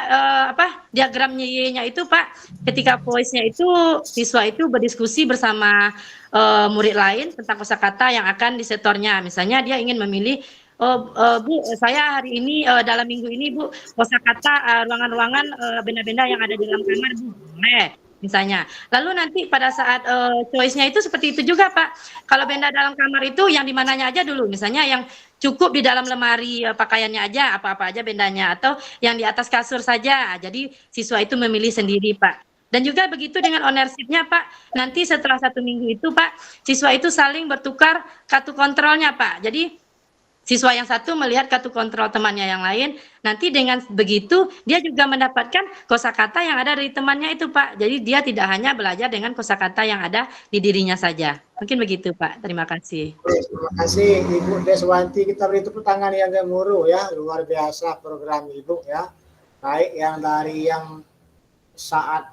diagram Y-nya itu, Pak, ketika voice-nya itu siswa itu berdiskusi bersama murid lain tentang kosakata yang akan disetornya. Misalnya dia ingin memilih, Bu, saya hari ini dalam minggu ini, Bu, kosakata ruangan-ruangan benda-benda yang ada di dalam kamar, Bu. Misalnya. Lalu nanti pada saat choice-nya itu seperti itu juga, Pak. Kalau benda dalam kamar itu yang di mananya aja dulu. Misalnya yang cukup di dalam lemari pakaiannya aja, apa-apa aja bendanya, atau yang di atas kasur saja. Jadi siswa itu memilih sendiri, Pak. Dan juga begitu dengan ownership-nya, Pak. Nanti setelah 1 minggu itu, Pak, siswa itu saling bertukar kartu kontrolnya, Pak. Jadi siswa yang satu melihat kartu kontrol temannya yang lain, nanti dengan begitu dia juga mendapatkan kosakata yang ada dari temannya itu, Pak. Jadi dia tidak hanya belajar dengan kosakata yang ada di dirinya saja. Mungkin begitu, Pak. Terima kasih. Terima kasih Ibu Deswanti. Kita beri tepuk tangan yang gemuruh ya. Luar biasa program Ibu ya. Baik yang dari yang saat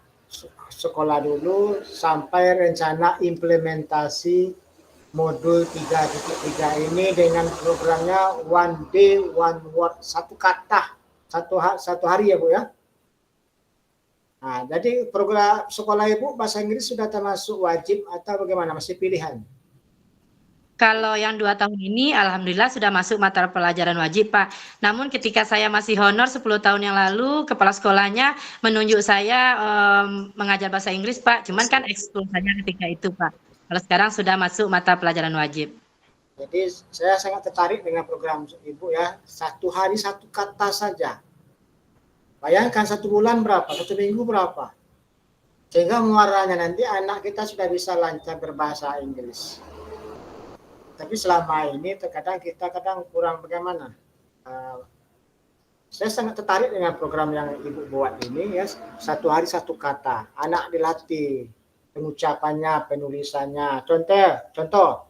sekolah dulu sampai rencana implementasi modul 3.3 ini dengan programnya One Day One Word, satu kata satu hari ya, Bu ya. Jadi program sekolah Ibu bahasa Inggris sudah termasuk wajib atau bagaimana, masih pilihan? Kalau yang 2 tahun ini alhamdulillah sudah masuk mata pelajaran wajib, Pak. Namun ketika saya masih honor 10 tahun yang lalu, kepala sekolahnya menunjuk saya mengajar bahasa Inggris, Pak. Cuman kan ekskul saja ketika itu, Pak. Kalau sekarang sudah masuk mata pelajaran wajib. Jadi saya sangat tertarik dengan program Ibu ya. 1 hari 1 kata saja. Bayangkan 1 bulan berapa, 1 minggu berapa. Sehingga muaranya nanti anak kita sudah bisa lancar berbahasa Inggris. Tapi selama ini terkadang kita kurang bagaimana. Saya sangat tertarik dengan program yang Ibu buat ini ya. 1 hari 1 kata. Anak dilatih pengucapannya, penulisannya. Contoh.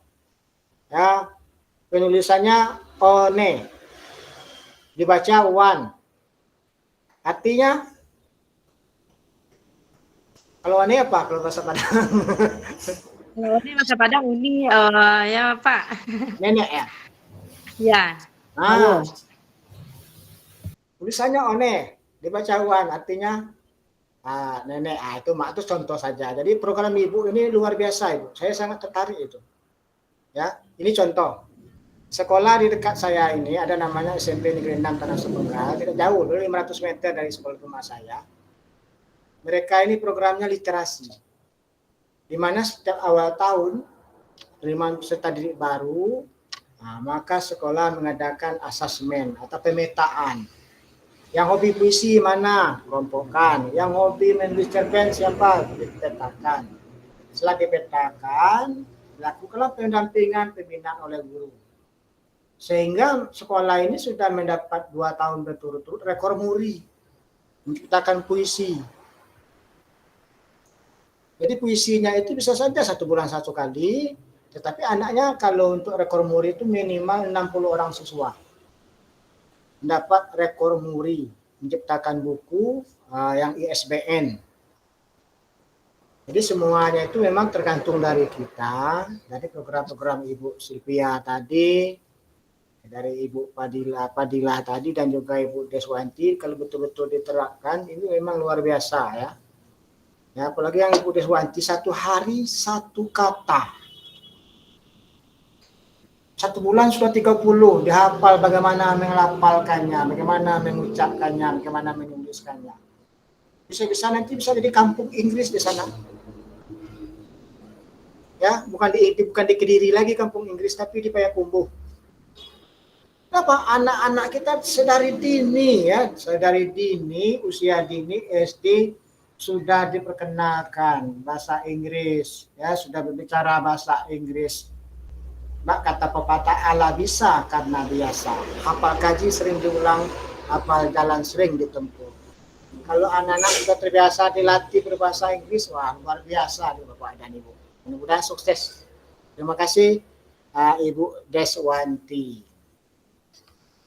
Ya, penulisannya one. Dibaca one. Artinya kalau one apa kalau bahasa Padang? Kalau ini bahasa Padang uni ya, Pak. Nenek ya. Ya. Tulisannya one, dibaca one, artinya nenek. Itu mak, itu contoh saja. Jadi program Ibu ini luar biasa, Ibu. Saya sangat tertarik itu. Ya, ini contoh. Sekolah di dekat saya ini ada namanya SMP Negeri 6 Tanah Sepenggal, tidak jauh, 500 meter dari sekolah rumah saya. Mereka ini programnya literasi. Di mana setiap awal tahun penerimaan peserta didik baru, maka sekolah mengadakan asesmen atau pemetaan. Yang hobi puisi mana? Kelompokkan. Yang hobi menulis cerpen siapa? Dipetakan. Setelah dipetakan, lakukanlah pendampingan pembinaan oleh guru. Sehingga sekolah ini sudah mendapat 2 tahun berturut-turut rekor muri menciptakan puisi. Jadi puisinya itu bisa saja 1 bulan 1 kali, tetapi anaknya kalau untuk rekor muri itu minimal 60 orang siswa. Mendapat rekor muri, menciptakan buku yang ISBN. Jadi semuanya itu memang tergantung dari kita, dari program-program Ibu Silvia tadi, dari Ibu Padila tadi, dan juga Ibu Deswanti. Kalau betul-betul diterapkan, ini memang luar biasa ya. Ya, apalagi yang Ibu Deswanti 1 hari 1 kata. 1 bulan sudah 30, dihafal bagaimana melafalkannya, bagaimana mengucapkannya, bagaimana menuliskannya. Bisa-bisa nanti bisa jadi kampung Inggris di sana. Ya, bukan di Kediri lagi kampung Inggris, tapi di Payakumbuh. Kenapa? Anak-anak kita sedari dini ya, sedari dini, usia dini SD sudah diperkenalkan bahasa Inggris, ya sudah berbicara bahasa Inggris. Mbak, kata pepatah, ala bisa karena biasa. Hafal kaji sering diulang, hafal jalan sering ditempuh. Kalau anak-anak sudah terbiasa dilatih berbahasa Inggris, wah luar biasa nih Bapak dan Ibu. Mudah-mudahan sukses. Terima kasih Ibu Deswanti.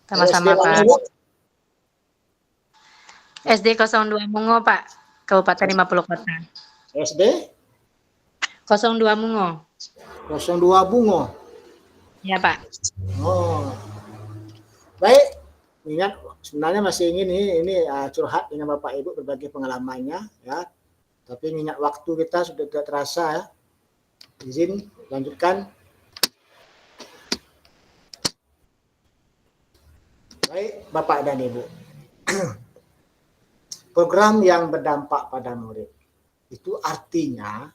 Sama-sama Pak. SD 02 Mungo Pak, Kabupaten 50 Kota. SD 02 Mungo. 02 Bungo. Ya Pak. Oh, baik. Ingat, sebenarnya masih ingin ini curhat dengan Bapak Ibu berbagi pengalamannya ya. Tapi ingat waktu kita sudah tidak terasa ya. Izin lanjutkan. Baik, Bapak dan Ibu. Program yang berdampak pada murid itu artinya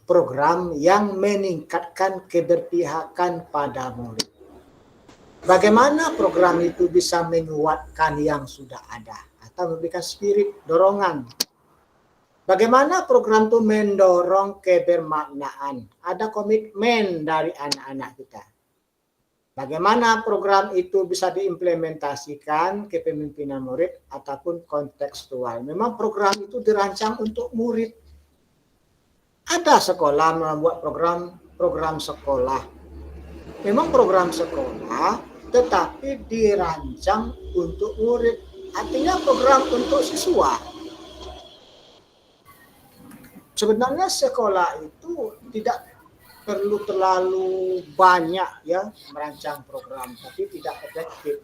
program yang meningkatkan keberpihakan pada murid. Bagaimana program itu bisa menguatkan yang sudah ada atau memberikan spirit dorongan? Bagaimana program itu mendorong kebermaknaan? Ada komitmen dari anak-anak kita. Bagaimana program itu bisa diimplementasikan kepemimpinan murid ataupun kontekstual. Memang program itu dirancang untuk murid. Ada sekolah membuat program sekolah. Memang program sekolah tetapi dirancang untuk murid. Artinya program untuk siswa. Sebenarnya sekolah itu tidak perlu terlalu banyak ya merancang program, tapi tidak efektif.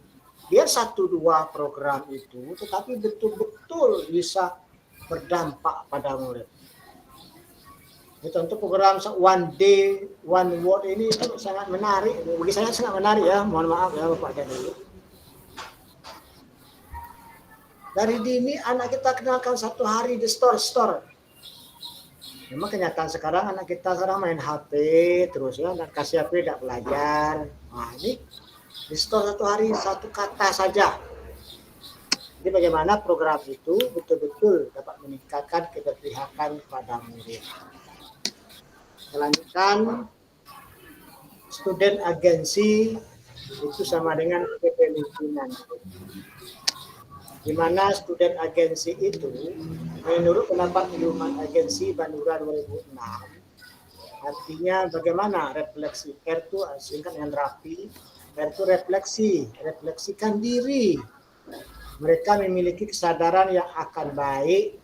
Biar 1-2 program itu tetapi betul-betul bisa berdampak pada murid. Ini tentu program One Day, One Word ini itu sangat menarik. Bagi saya sangat menarik ya. Mohon maaf ya Bapak dan Ibu. Dari dini anak kita kenalkan 1 hari di store. Memang kenyataan sekarang anak kita sekarang main HP terus ya, anak kasih HP tidak belajar. Nah ini di store 1 hari 1 kata saja. Jadi bagaimana program itu betul-betul dapat meningkatkan keberpihakan pada murid. Selanjutkan, student agency itu sama dengan kepemimpinan. Di mana student agency itu menurut pendapat Human Agency Bandura 2006 artinya bagaimana refleksi. R itu singkat dengan rapi. R itu refleksikan diri. Mereka memiliki kesadaran yang akan baik,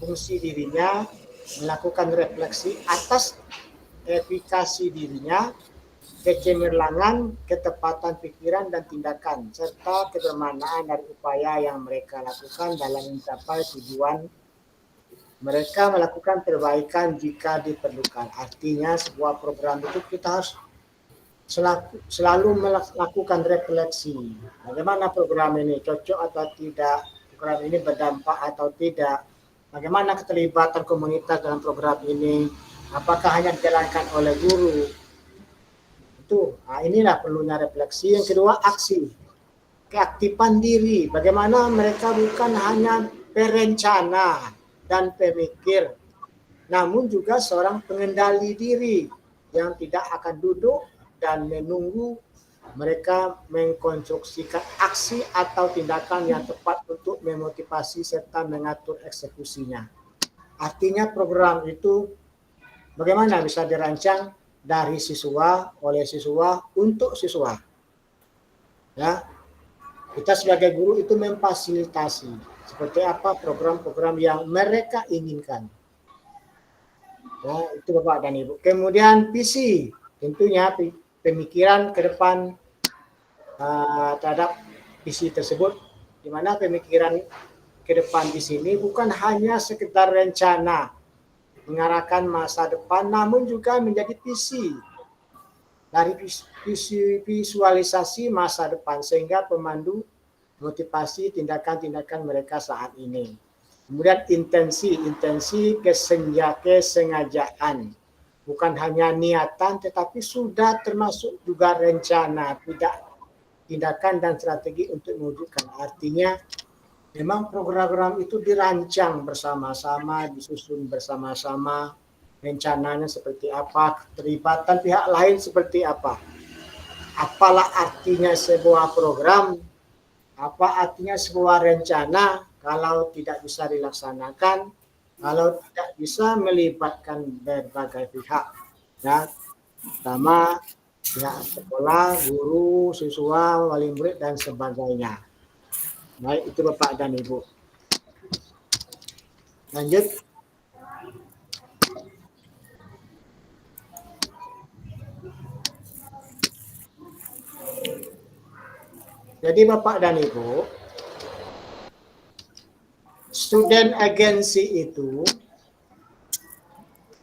fungsi dirinya, melakukan refleksi atas efikasi dirinya, kecemerlangan, ketepatan pikiran dan tindakan, serta kebermanaan dari upaya yang mereka lakukan dalam mencapai tujuan. Mereka melakukan perbaikan jika diperlukan. Artinya sebuah program itu kita harus selalu melakukan refleksi. Bagaimana program ini cocok atau tidak, program ini berdampak atau tidak, bagaimana keterlibatan komunitas dalam program ini, apakah hanya dijalankan oleh guru. Inilah perlunya refleksi. Yang kedua, aksi. keaktifan diri, bagaimana mereka bukan hanya perencana dan pemikir, namun juga seorang pengendali diri yang tidak akan duduk dan menunggu mereka mengkonstruksikan aksi atau tindakan yang tepat untuk memotivasi serta mengatur eksekusinya. Artinya program itu bagaimana bisa dirancang dari siswa, oleh siswa, untuk siswa. Ya, kita sebagai guru itu memfasilitasi seperti apa program-program yang mereka inginkan. Ya, itu Bapak dan Ibu. Kemudian visi, tentunya pemikiran ke depan terhadap visi tersebut, di mana pemikiran ke depan di sini bukan hanya sekedar rencana mengarahkan masa depan, namun juga menjadi visi dari visualisasi masa depan sehingga pemandu motivasi tindakan-tindakan mereka saat ini. Kemudian intensi kesengajaan, bukan hanya niatan tetapi sudah termasuk juga rencana, tindakan dan strategi untuk mewujudkan. Artinya memang program-program itu dirancang bersama-sama, disusun bersama-sama, rencananya seperti apa, keterlibatan pihak lain seperti apa. Apalah artinya sebuah program, apa artinya sebuah rencana kalau tidak bisa dilaksanakan, kalau tidak bisa melibatkan berbagai pihak. Ya, pertama pihak sekolah, guru, siswa, wali murid, dan sebagainya. Baik, itu Bapak dan Ibu. Lanjut. Jadi Bapak dan Ibu, student agency itu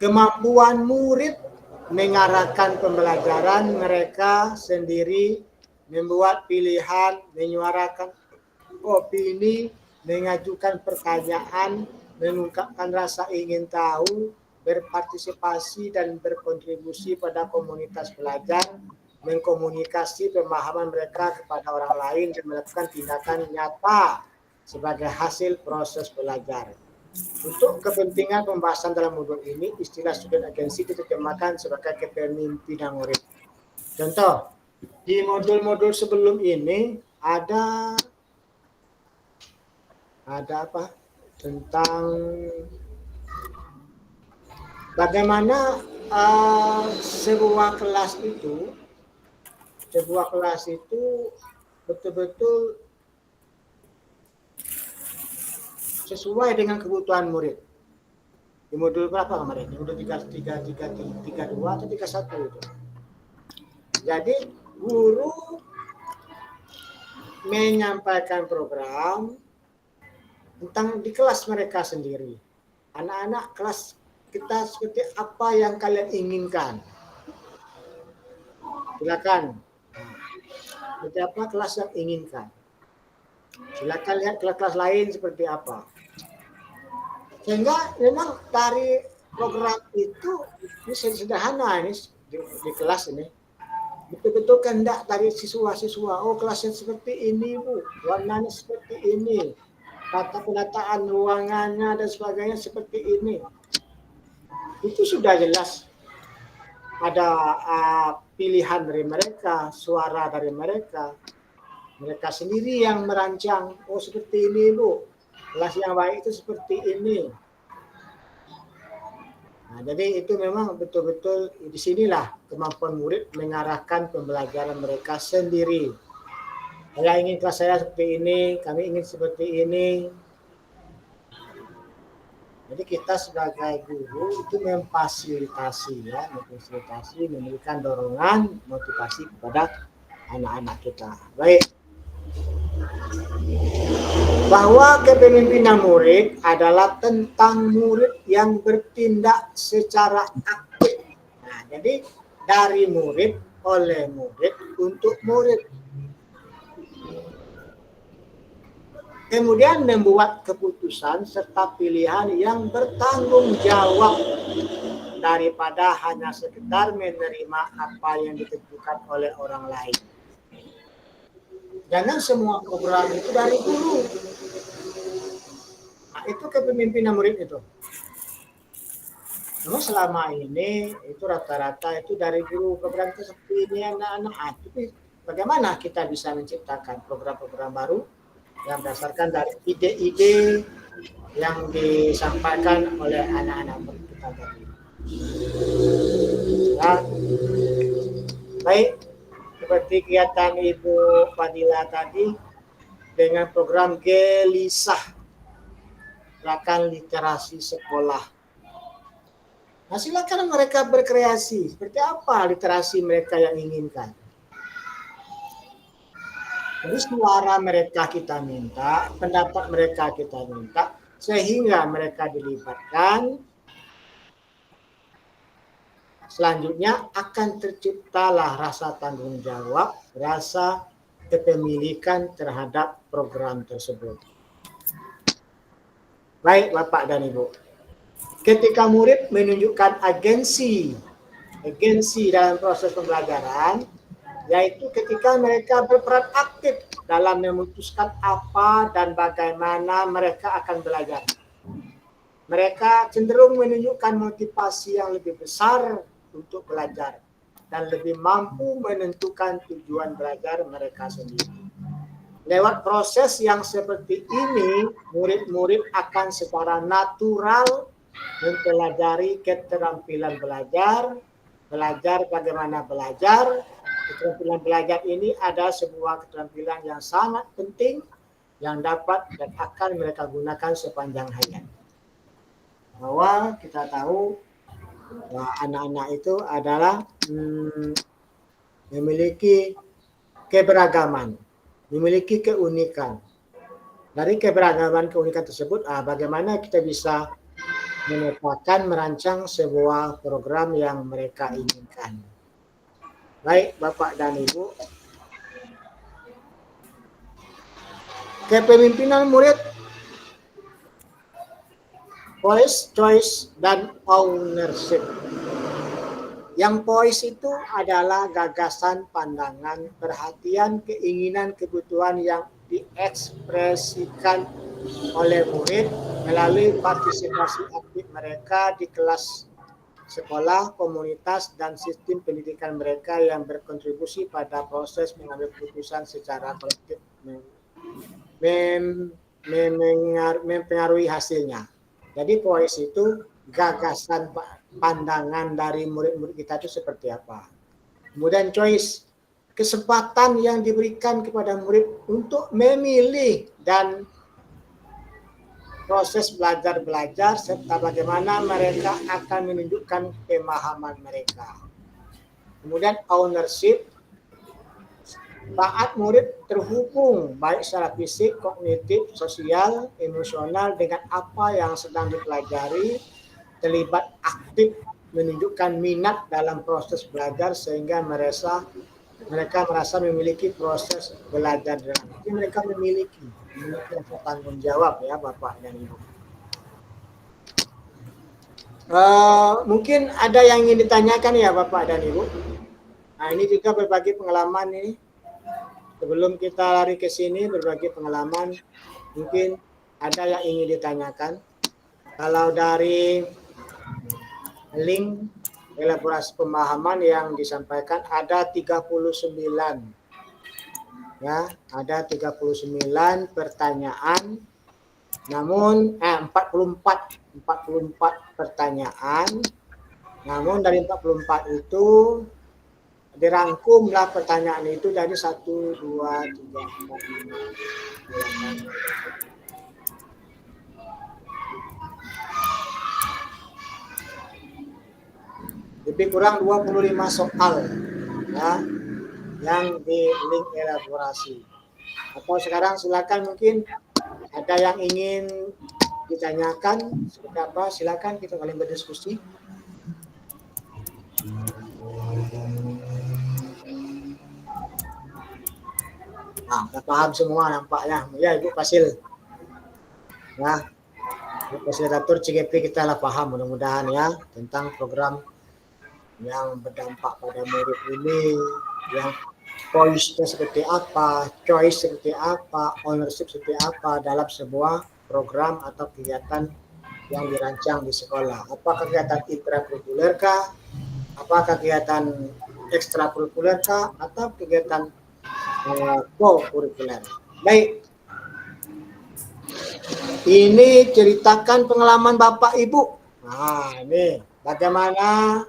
kemampuan murid mengarahkan pembelajaran mereka sendiri, membuat pilihan, menyuarakan opini, mengajukan pertanyaan, mengungkapkan rasa ingin tahu, berpartisipasi dan berkontribusi pada komunitas belajar, mengkomunikasi pemahaman mereka kepada orang lain dan melakukan tindakan nyata sebagai hasil proses belajar. Untuk kepentingan pembahasan dalam modul ini, istilah student agency diterjemahkan sebagai kepemimpinan murid. Contoh, di modul-modul sebelum ini ada apa? Tentang bagaimana sebuah kelas itu betul-betul sesuai dengan kebutuhan murid. Di modul berapa kemarin? Di modul 32 atau 31 itu. Jadi guru menyampaikan program tentang di kelas mereka sendiri. Anak-anak kelas kita seperti apa yang kalian inginkan. Silakan. Seperti apa kelas yang inginkan. Silakan lihat kelas-kelas lain seperti apa. Sehingga memang dari program itu ini sederhana ini di kelas ini. Betul-betul kehendak dari siswa-siswa. Oh, kelasnya seperti ini, Bu. Warnanya seperti ini. Tata penataan ruangannya dan sebagainya seperti ini. Itu sudah jelas. Ada pilihan dari mereka, suara dari mereka. Mereka sendiri yang merancang. Oh, seperti ini, Bu. Kelas yang baik itu seperti ini. Nah, jadi itu memang betul-betul di sinilah kemampuan murid mengarahkan pembelajaran mereka sendiri. Saya ingin kelas saya seperti ini, kami ingin seperti ini. Jadi kita sebagai guru itu memfasilitasi, memberikan dorongan, motivasi kepada anak-anak kita. Baik. Bahwa kepemimpinan murid adalah tentang murid yang bertindak secara aktif. Nah, jadi dari murid, oleh murid, untuk murid. Kemudian membuat keputusan serta pilihan yang bertanggung jawab daripada hanya sekedar menerima apa yang ditentukan oleh orang lain. Jangan semua program itu dari guru. Nah, itu kepemimpinan murid itu. Memang selama ini itu rata-rata itu dari guru program seperti ini anak-anak. Tapi bagaimana kita bisa menciptakan program-program baru yang berdasarkan dari ide-ide yang disampaikan oleh anak-anak murid kita tadi. Ya. Baik, seperti kegiatan Ibu Fadila tadi dengan program Gelisah, gerakan literasi sekolah. Nah, silakan mereka berkreasi. Seperti apa literasi mereka yang inginkan. Jadi suara mereka kita minta, pendapat mereka kita minta, sehingga mereka dilibatkan. Selanjutnya akan terciptalah rasa tanggung jawab, rasa kepemilikan terhadap program tersebut. Baik Bapak dan Ibu. Ketika murid menunjukkan agensi dalam proses pembelajaran, yaitu ketika mereka berperan aktif dalam memutuskan apa dan bagaimana mereka akan belajar. Mereka cenderung menunjukkan motivasi yang lebih besar untuk belajar dan lebih mampu menentukan tujuan belajar mereka sendiri. Lewat proses yang seperti ini, murid-murid akan secara natural mempelajari keterampilan belajar bagaimana belajar. Keterampilan belajar ini ada sebuah keterampilan yang sangat penting yang dapat dan akan mereka gunakan sepanjang hayat. Bahwa kita tahu bahwa anak-anak itu adalah memiliki keberagaman, memiliki keunikan. Dari keberagaman keunikan tersebut, bagaimana kita bisa menetapkan, merancang sebuah program yang mereka inginkan. Baik, Bapak dan Ibu. Kepemimpinan murid, voice, choice, dan ownership. Yang voice itu adalah gagasan, pandangan, perhatian, keinginan, kebutuhan yang diekspresikan oleh murid melalui partisipasi aktif mereka di kelas sekolah, komunitas, dan sistem pendidikan mereka yang berkontribusi pada proses mengambil keputusan secara kolektif mempengaruhi hasilnya. Jadi voice itu gagasan, pandangan dari murid-murid kita itu seperti apa. Kemudian choice, kesempatan yang diberikan kepada murid untuk memilih dan proses belajar serta bagaimana mereka akan menunjukkan pemahaman mereka. Kemudian ownership, saat murid terhubung baik secara fisik, kognitif, sosial, emosional dengan apa yang sedang dipelajari, terlibat aktif menunjukkan minat dalam proses belajar sehingga mereka merasa memiliki proses belajar dan mereka memiliki tanggung jawab ya Bapak dan Ibu. Mungkin ada yang ingin ditanyakan ya Bapak dan Ibu. Nah ini juga berbagi pengalaman ini. Sebelum kita lari ke sini berbagi pengalaman, mungkin ada yang ingin ditanyakan. Kalau dari link elaborasi pemahaman yang disampaikan ada 39. Ya, ada 39 pertanyaan. Namun 44 pertanyaan. Namun dari 44 itu dirangkumlah pertanyaan itu dari 1 2 3 4 5. Lebih kurang 25 soal ya yang di link elaborasi. Atau sekarang silakan mungkin ada yang ingin ditanyakan seperti apa, silakan kita kalian berdiskusi. Nah, kita paham semua nampaknya. Ya, Ibu Fasil. Ya, Ibu Fasilitator CGP kita lah paham mudah-mudahan ya tentang program yang berdampak pada murid ini, yang voice-nya seperti apa, choice seperti apa, ownership seperti apa dalam sebuah program atau kegiatan yang dirancang di sekolah. Apa kegiatan intrakurikuler kah? Apa kegiatan ekstrakurikuler kah? Atau kegiatan co-kurikuler? Baik. Ini ceritakan pengalaman Bapak Ibu. Nah, ini bagaimana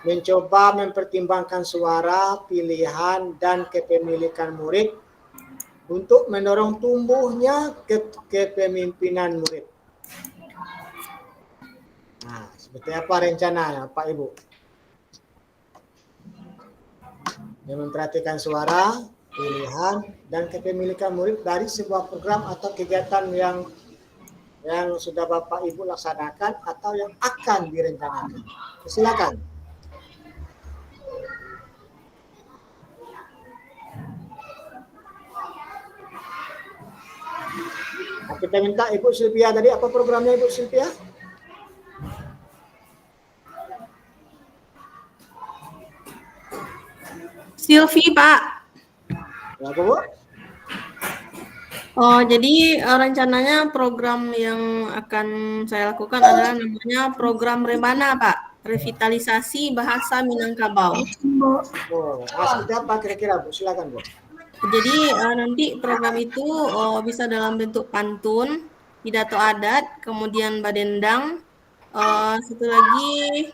mencoba mempertimbangkan suara, pilihan, dan kepemilikan murid untuk mendorong tumbuhnya kepemimpinan murid. Nah, seperti apa rencananya, Pak Ibu? Yang memperhatikan suara, pilihan, dan kepemilikan murid dari sebuah program atau kegiatan yang sudah Bapak Ibu laksanakan atau yang akan direncanakan. Silakan. Kita minta Ibu Sylvia tadi, apa programnya Ibu Sylvia? Silvi, Pak. Ya, Bu. Oh, jadi rencananya program yang akan saya lakukan adalah namanya program Rebana, Pak. Revitalisasi Bahasa Minangkabau. Oh, seperti apa kira-kira, Bu? Silakan, Bu. Jadi nanti program itu bisa dalam bentuk pantun, pidato adat, kemudian badendang, satu lagi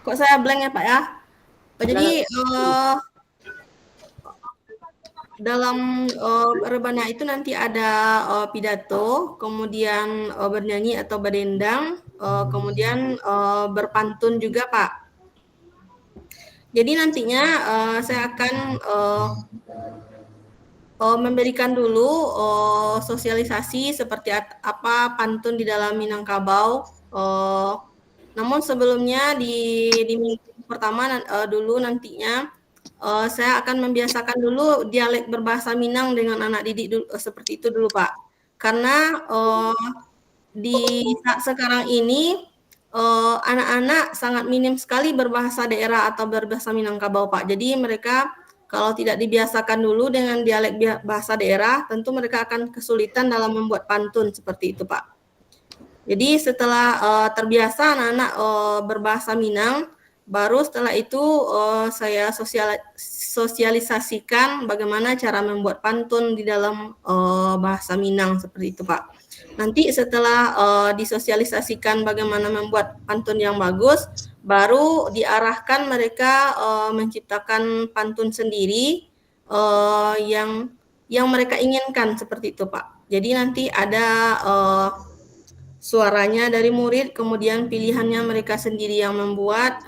kok saya blank ya Pak ya. Jadi dalam rebana itu nanti ada pidato, kemudian bernyanyi atau badendang, kemudian berpantun juga Pak. Jadi nantinya saya akan memberikan dulu sosialisasi seperti apa pantun di dalam Minangkabau. Namun sebelumnya di minggu pertama dulu nantinya saya akan membiasakan dulu dialek berbahasa Minang dengan anak didik dulu, seperti itu dulu Pak. Karena di saat sekarang ini anak-anak sangat minim sekali berbahasa daerah atau berbahasa Minangkabau Pak. Jadi mereka kalau tidak dibiasakan dulu dengan dialek bahasa daerah, tentu mereka akan kesulitan dalam membuat pantun seperti itu Pak. Jadi setelah terbiasa anak-anak berbahasa Minang, baru setelah itu saya sosialisasikan bagaimana cara membuat pantun di dalam bahasa Minang seperti itu Pak. Nanti setelah disosialisasikan bagaimana membuat pantun yang bagus, baru diarahkan mereka menciptakan pantun sendiri yang mereka inginkan seperti itu Pak. Jadi nanti ada suaranya dari murid, kemudian pilihannya mereka sendiri yang membuat.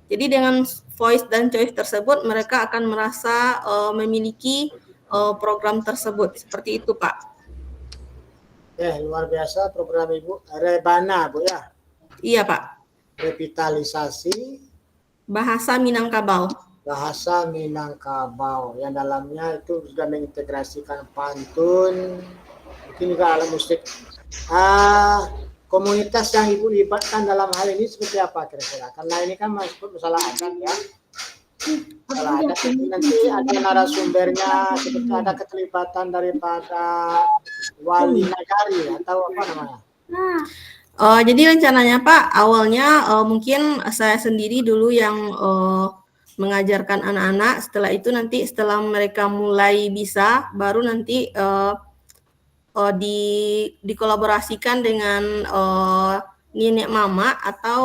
Jadi dengan voice dan choice tersebut mereka akan merasa memiliki program tersebut seperti itu Pak. Luar biasa program Ibu. Rebana Bu ya? Iya Pak. Revitalisasi Bahasa Minangkabau. Bahasa Minangkabau yang dalamnya itu sudah mengintegrasikan pantun, mungkin juga alat musik. Komunitas yang Ibu libatkan dalam hal ini seperti apa kira-kira? Karena ini kan masuk masalah adat ya. Masalah adat ini nanti ada narasumbernya, seperti ada keterlibatan daripada wali nagari atau apa namanya? Jadi rencananya Pak, awalnya mungkin saya sendiri dulu yang mengajarkan anak-anak. Setelah itu nanti setelah mereka mulai bisa, baru nanti dikolaborasikan dengan nenek mama atau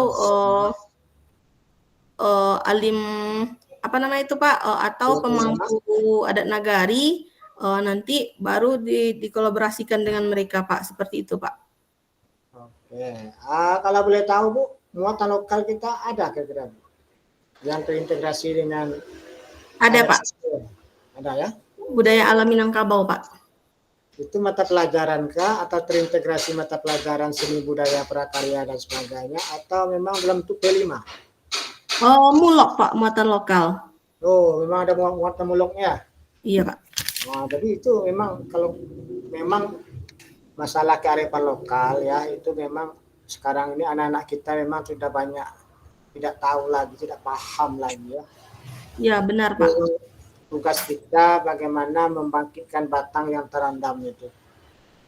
alim apa namanya itu Pak atau pemangku adat nagari, nanti baru dikolaborasikan dengan mereka Pak, seperti itu Pak. Oke, kalau boleh tahu Bu, muatan lokal kita ada kira-kira yang terintegrasi dengan Pak. Ada ya? Budaya alam Minangkabau Pak. Itu mata pelajaran kah atau terintegrasi mata pelajaran seni budaya prakarya dan sebagainya atau memang dalam bentuk P5? Mulok Pak, muatan lokal. Oh, memang ada muatan muloknya? Iya Pak. Nah, jadi itu memang kalau memang masalah kearifan lokal ya, itu memang sekarang ini anak-anak kita memang sudah banyak tidak tahu lagi, tidak paham lagi ya. Ya, benar, Pak. Tugas kita bagaimana membangkitkan batang yang terendam itu.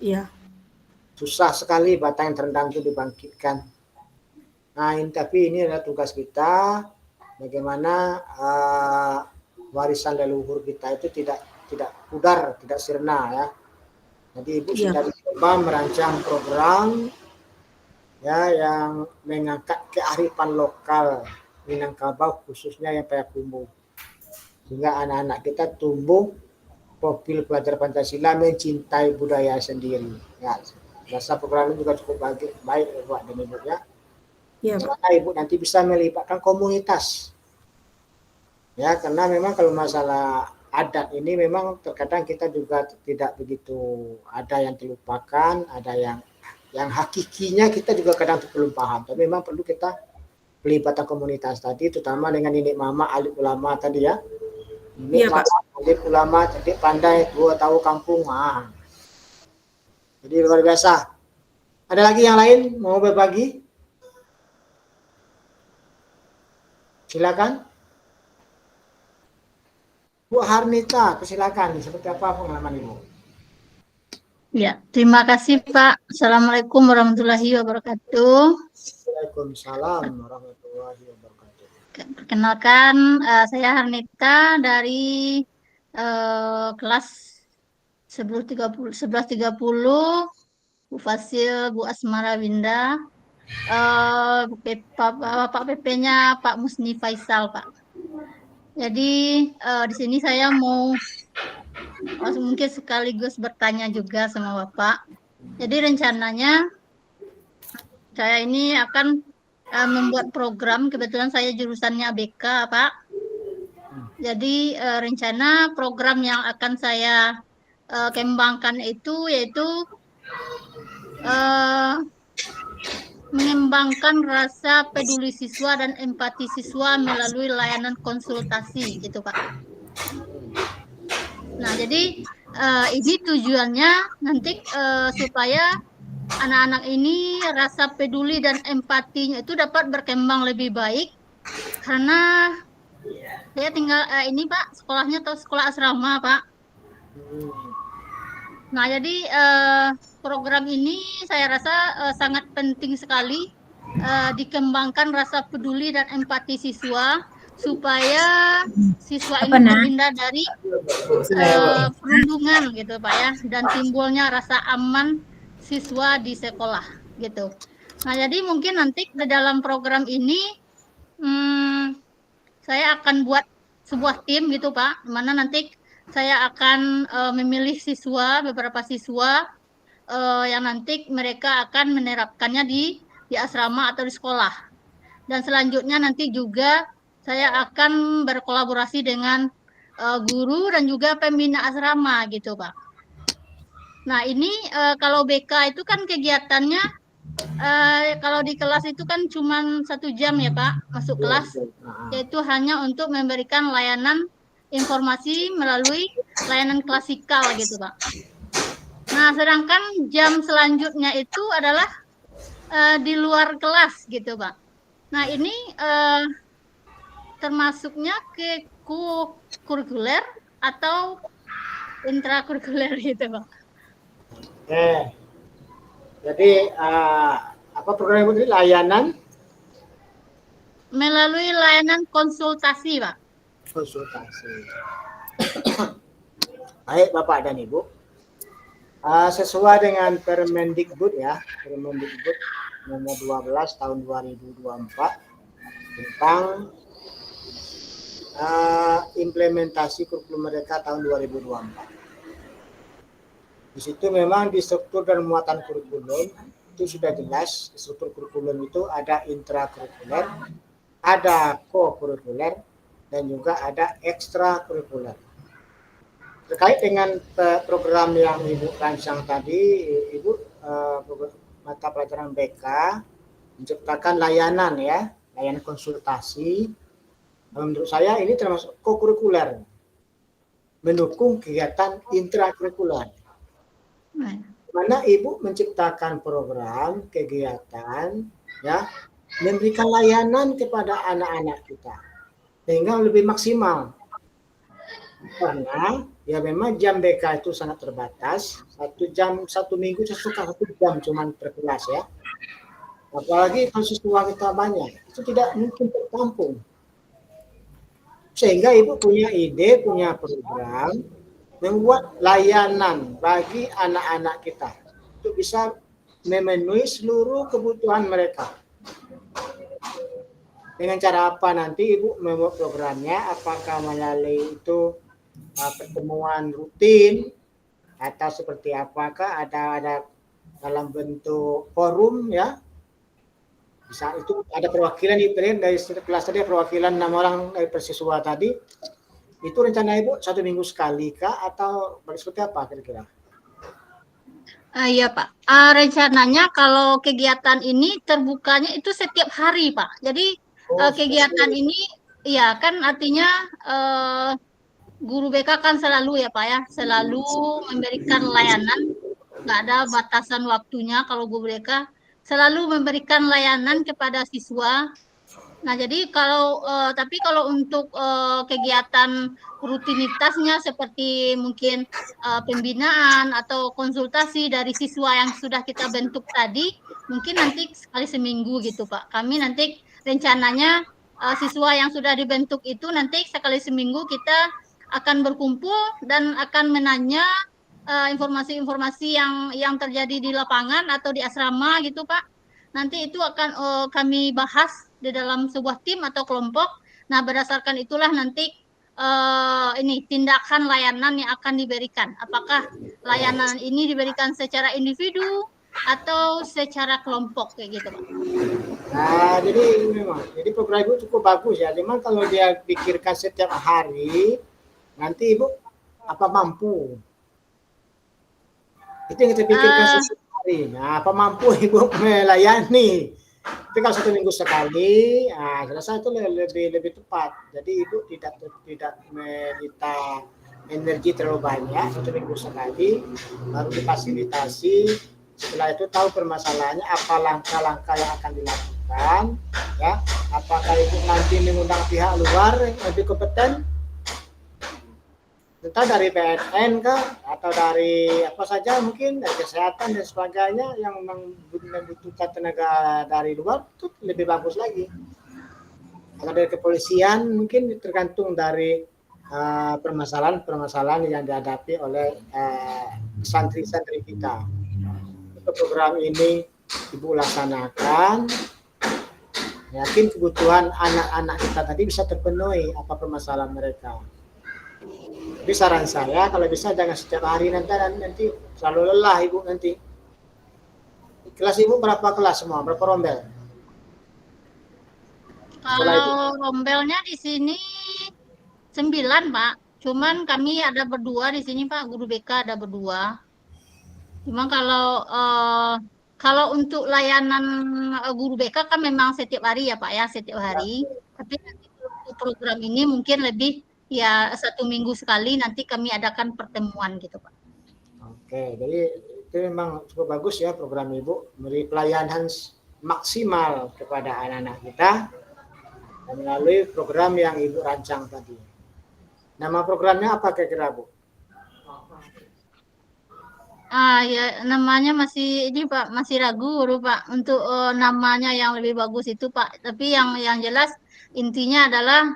Iya. Susah sekali batang yang terendam itu dibangkitkan. Nah, tapi ini adalah tugas kita bagaimana warisan leluhur kita itu tidak pudar, tidak sirna ya. Jadi Ibu sudah mencoba merancang program ya yang mengangkat kearifan lokal Minangkabau, khususnya yang Payakumbuh, sehingga anak-anak kita tumbuh profil pelajar Pancasila mencintai budaya sendiri. Ya, rasa program ini juga cukup baik Pak dan Ibu ya. Iya, Pak. Karena Ibu nanti bisa melibatkan komunitas. Ya, karena memang kalau masalah adat ini memang terkadang kita juga tidak begitu, ada yang terlupakan, ada yang hakikinya kita juga kadang belum paham. Tapi memang perlu kita pelibatan komunitas tadi, terutama dengan nenek mama alim ulama tadi ya. Nenek mama alim ulama jadi pandai, tua tahu kampung. Jadi luar biasa. Ada lagi yang lain mau berbagi? Silakan. Bu Harnita, silakan. Seperti apa pengalaman Ibu? Ya, terima kasih Pak. Assalamualaikum warahmatullahi wabarakatuh. Waalaikumsalam warahmatullahi wabarakatuh. Perkenalkan, saya Harnita dari kelas 11.30, Bu Fasil, Bu Asmara Winda, Bapak PP-nya Pak Musni Faisal, Pak. Jadi di sini saya mau mungkin sekaligus bertanya juga sama Bapak. Jadi rencananya saya ini akan membuat program, kebetulan saya jurusannya ABK, Pak. Jadi rencana program yang akan saya kembangkan itu yaitu mengembangkan rasa peduli siswa dan empati siswa melalui layanan konsultasi gitu Pak. Nah jadi ini tujuannya nanti supaya anak-anak ini rasa peduli dan empatinya itu dapat berkembang lebih baik, karena saya tinggal ini Pak, sekolahnya atau sekolah asrama Pak. Nah jadi program ini saya rasa sangat penting sekali dikembangkan rasa peduli dan empati siswa supaya siswa ini terhindar dari perundungan gitu Pak ya, dan timbulnya rasa aman siswa di sekolah gitu. Nah jadi mungkin nanti di dalam program ini saya akan buat sebuah tim gitu Pak, mana nanti saya akan memilih beberapa siswa yang nanti mereka akan menerapkannya di asrama atau di sekolah. Dan selanjutnya nanti juga saya akan berkolaborasi dengan guru dan juga pembina asrama gitu Pak. Nah ini kalau BK itu kan kegiatannya kalau di kelas itu kan cuma 1 jam ya Pak masuk kelas, yaitu hanya untuk memberikan layanan informasi melalui layanan klasikal gitu Pak. Nah sedangkan jam selanjutnya itu adalah di luar kelas gitu Pak. Nah ini termasuknya ke kurikuler atau intrakurikuler gitu Pak. Jadi apa program ini layanan? Melalui layanan konsultasi Pak. Konsultasi. Baik Bapak dan Ibu, sesuai dengan Permendikbud ya, Permendikbud nomor 12 tahun 2024 tentang implementasi kurikulum Merdeka tahun 2024. Di situ memang di struktur dan muatan kurikulum itu sudah jelas, struktur kurikulum itu ada intrakurikuler, ada co-kurikuler, dan juga ada ekstrakurikuler. Terkait dengan program yang Ibu rancang tadi, Ibu mata pelajaran BK menciptakan layanan ya, layanan konsultasi. Menurut saya ini termasuk co-kurikuler, mendukung kegiatan intrakurikuler. Nah, Mana Ibu menciptakan program kegiatan ya, memberikan layanan kepada anak-anak kita sehingga lebih maksimal. Karena ya memang jam BK itu sangat terbatas, 1 jam 1 minggu saya suka 1 jam cuman per kelas ya. Apalagi kalau siswa kita banyak, itu tidak mungkin tertampung. Sehingga Ibu punya ide, punya program, membuat layanan bagi anak-anak kita untuk bisa memenuhi seluruh kebutuhan mereka. Dengan cara apa nanti Ibu membuat programnya? Apakah melalui itu pertemuan rutin atau seperti apakah ada dalam bentuk forum ya? Bisa itu ada perwakilan dari kelas tadi, perwakilan 6 orang dari persiswa tadi. Itu rencana Ibu 1 minggu sekali kah atau seperti apa kira-kira? Iya Pak, rencananya kalau kegiatan ini terbukanya itu setiap hari Pak. Jadi kegiatan ini ya kan artinya guru BK kan selalu ya Pak ya, selalu memberikan layanan, nggak ada batasan waktunya kalau guru BK selalu memberikan layanan kepada siswa. Nah, jadi tapi kalau untuk kegiatan rutinitasnya seperti mungkin pembinaan atau konsultasi dari siswa yang sudah kita bentuk tadi, mungkin nanti sekali seminggu gitu Pak. Kami nanti rencananya siswa yang sudah dibentuk itu nanti sekali seminggu kita akan berkumpul dan akan menanya informasi-informasi yang terjadi di lapangan atau di asrama gitu Pak. Nanti itu akan kami bahas di dalam sebuah tim atau kelompok. Nah, berdasarkan itulah nanti ini tindakan layanan yang akan diberikan. Apakah layanan ini diberikan secara individu atau secara kelompok kayak gitu, Pak. Nah, jadi program Ibu cukup bagus ya. Cuman kalau dia pikirkan setiap hari, nanti Ibu apa mampu? Itu yang kita pikirkan setiap hari. Nah, apa mampu Ibu melayani? Tapi kalau 1 minggu sekali, selesai itu lebih tepat. Jadi Ibu tidak menyita energi terlalu banyak, 1 minggu sekali, baru difasilitasi. Setelah itu tahu permasalahannya, apa langkah-langkah yang akan dilakukan, ya. Apakah Ibu nanti mengundang pihak luar yang lebih kompeten? Entah dari PNN kah, atau dari apa saja mungkin, dari kesehatan dan sebagainya yang membutuhkan tenaga dari luar, itu lebih bagus lagi. Kalau dari kepolisian mungkin tergantung dari permasalahan yang dihadapi oleh santri-santri kita. Program ini Ibu laksanakan, yakin kebutuhan anak-anak kita tadi bisa terpenuhi apa permasalahan mereka. Jadi saran saya kalau bisa jangan setiap hari nanti selalu lelah Ibu nanti. Kelas Ibu berapa kelas semua? Berapa rombel? Kalau rombelnya di sini 9 Pak. Cuman kami ada berdua di sini Pak, guru BK ada berdua. Cuma kalau untuk layanan guru BK kan memang setiap hari ya Pak ya, setiap hari. Tapi nanti untuk program ini mungkin lebih ya 1 minggu sekali nanti kami adakan pertemuan gitu Pak. Oke, jadi itu memang cukup bagus ya program Ibu, memberi pelayanan maksimal kepada anak-anak kita melalui program yang Ibu rancang tadi. Nama programnya apa kira-kira Bu? Ya namanya masih ini Pak, masih ragu Pak untuk namanya yang lebih bagus itu Pak. Tapi yang jelas intinya adalah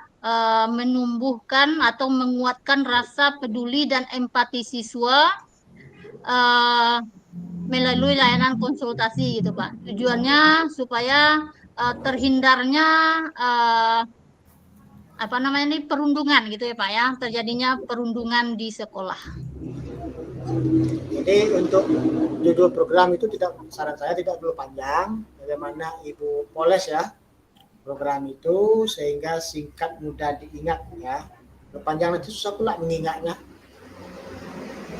menumbuhkan atau menguatkan rasa peduli dan empati siswa melalui layanan konsultasi gitu Pak. Tujuannya supaya terhindarnya perundungan gitu ya Pak ya, terjadinya perundungan di sekolah. Jadi untuk judul program itu saran saya tidak perlu panjang, bagaimana Ibu poles ya program itu sehingga singkat mudah diingat ya. Kalau panjang nanti susah pula mengingatnya.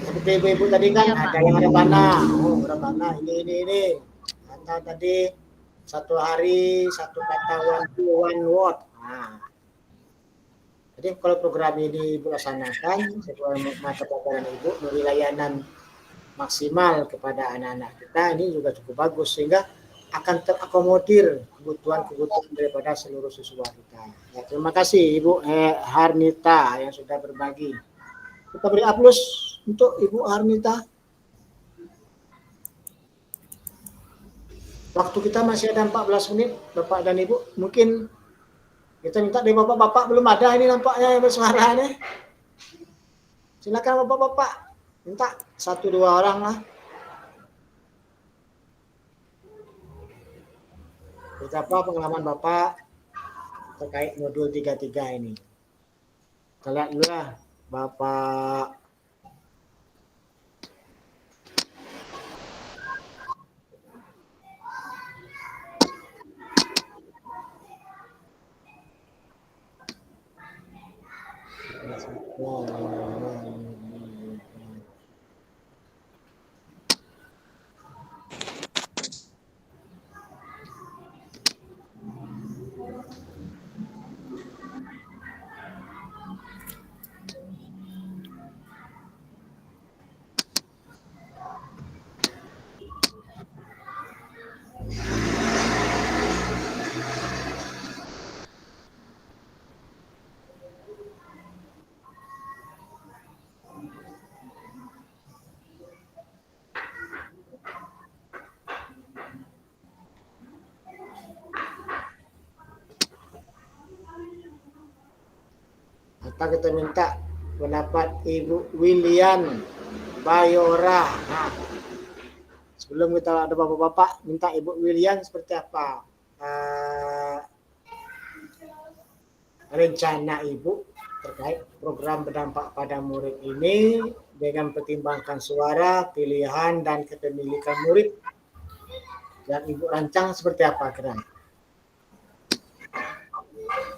Seperti Ibu tadi kan ya, ada yang ada panah, ini. Atau tadi 1 hari 1 kata one word. Jadi kalau program ini Ibu laksanakan sesuai mata pelajaran Ibu, memberi layanan maksimal kepada anak-anak kita ini juga cukup bagus, sehingga akan terakomodir kebutuhan-kebutuhan daripada seluruh siswa kita. Ya, terima kasih Ibu Harnita yang sudah berbagi. Kita beri aplaus untuk Ibu Harnita. Waktu kita masih ada 14 menit, Bapak dan Ibu. Mungkin kita minta dari Bapak-Bapak, belum ada ini nampaknya yang bersuara nih. Silakan Bapak-Bapak, minta 1-2 orang lah. Betapa pengalaman Bapak terkait modul 33 ini. Kita lihat dulu lah, Bapak. Atau kita minta pendapat Ibu Willian Bayora. Nah, sebelum kita ada Bapak-Bapak, minta Ibu Willian seperti apa rencana Ibu terkait program berdampak pada murid ini dengan pertimbangkan suara, pilihan, dan kepemilikan murid. Dan Ibu rancang seperti apa kira-kira?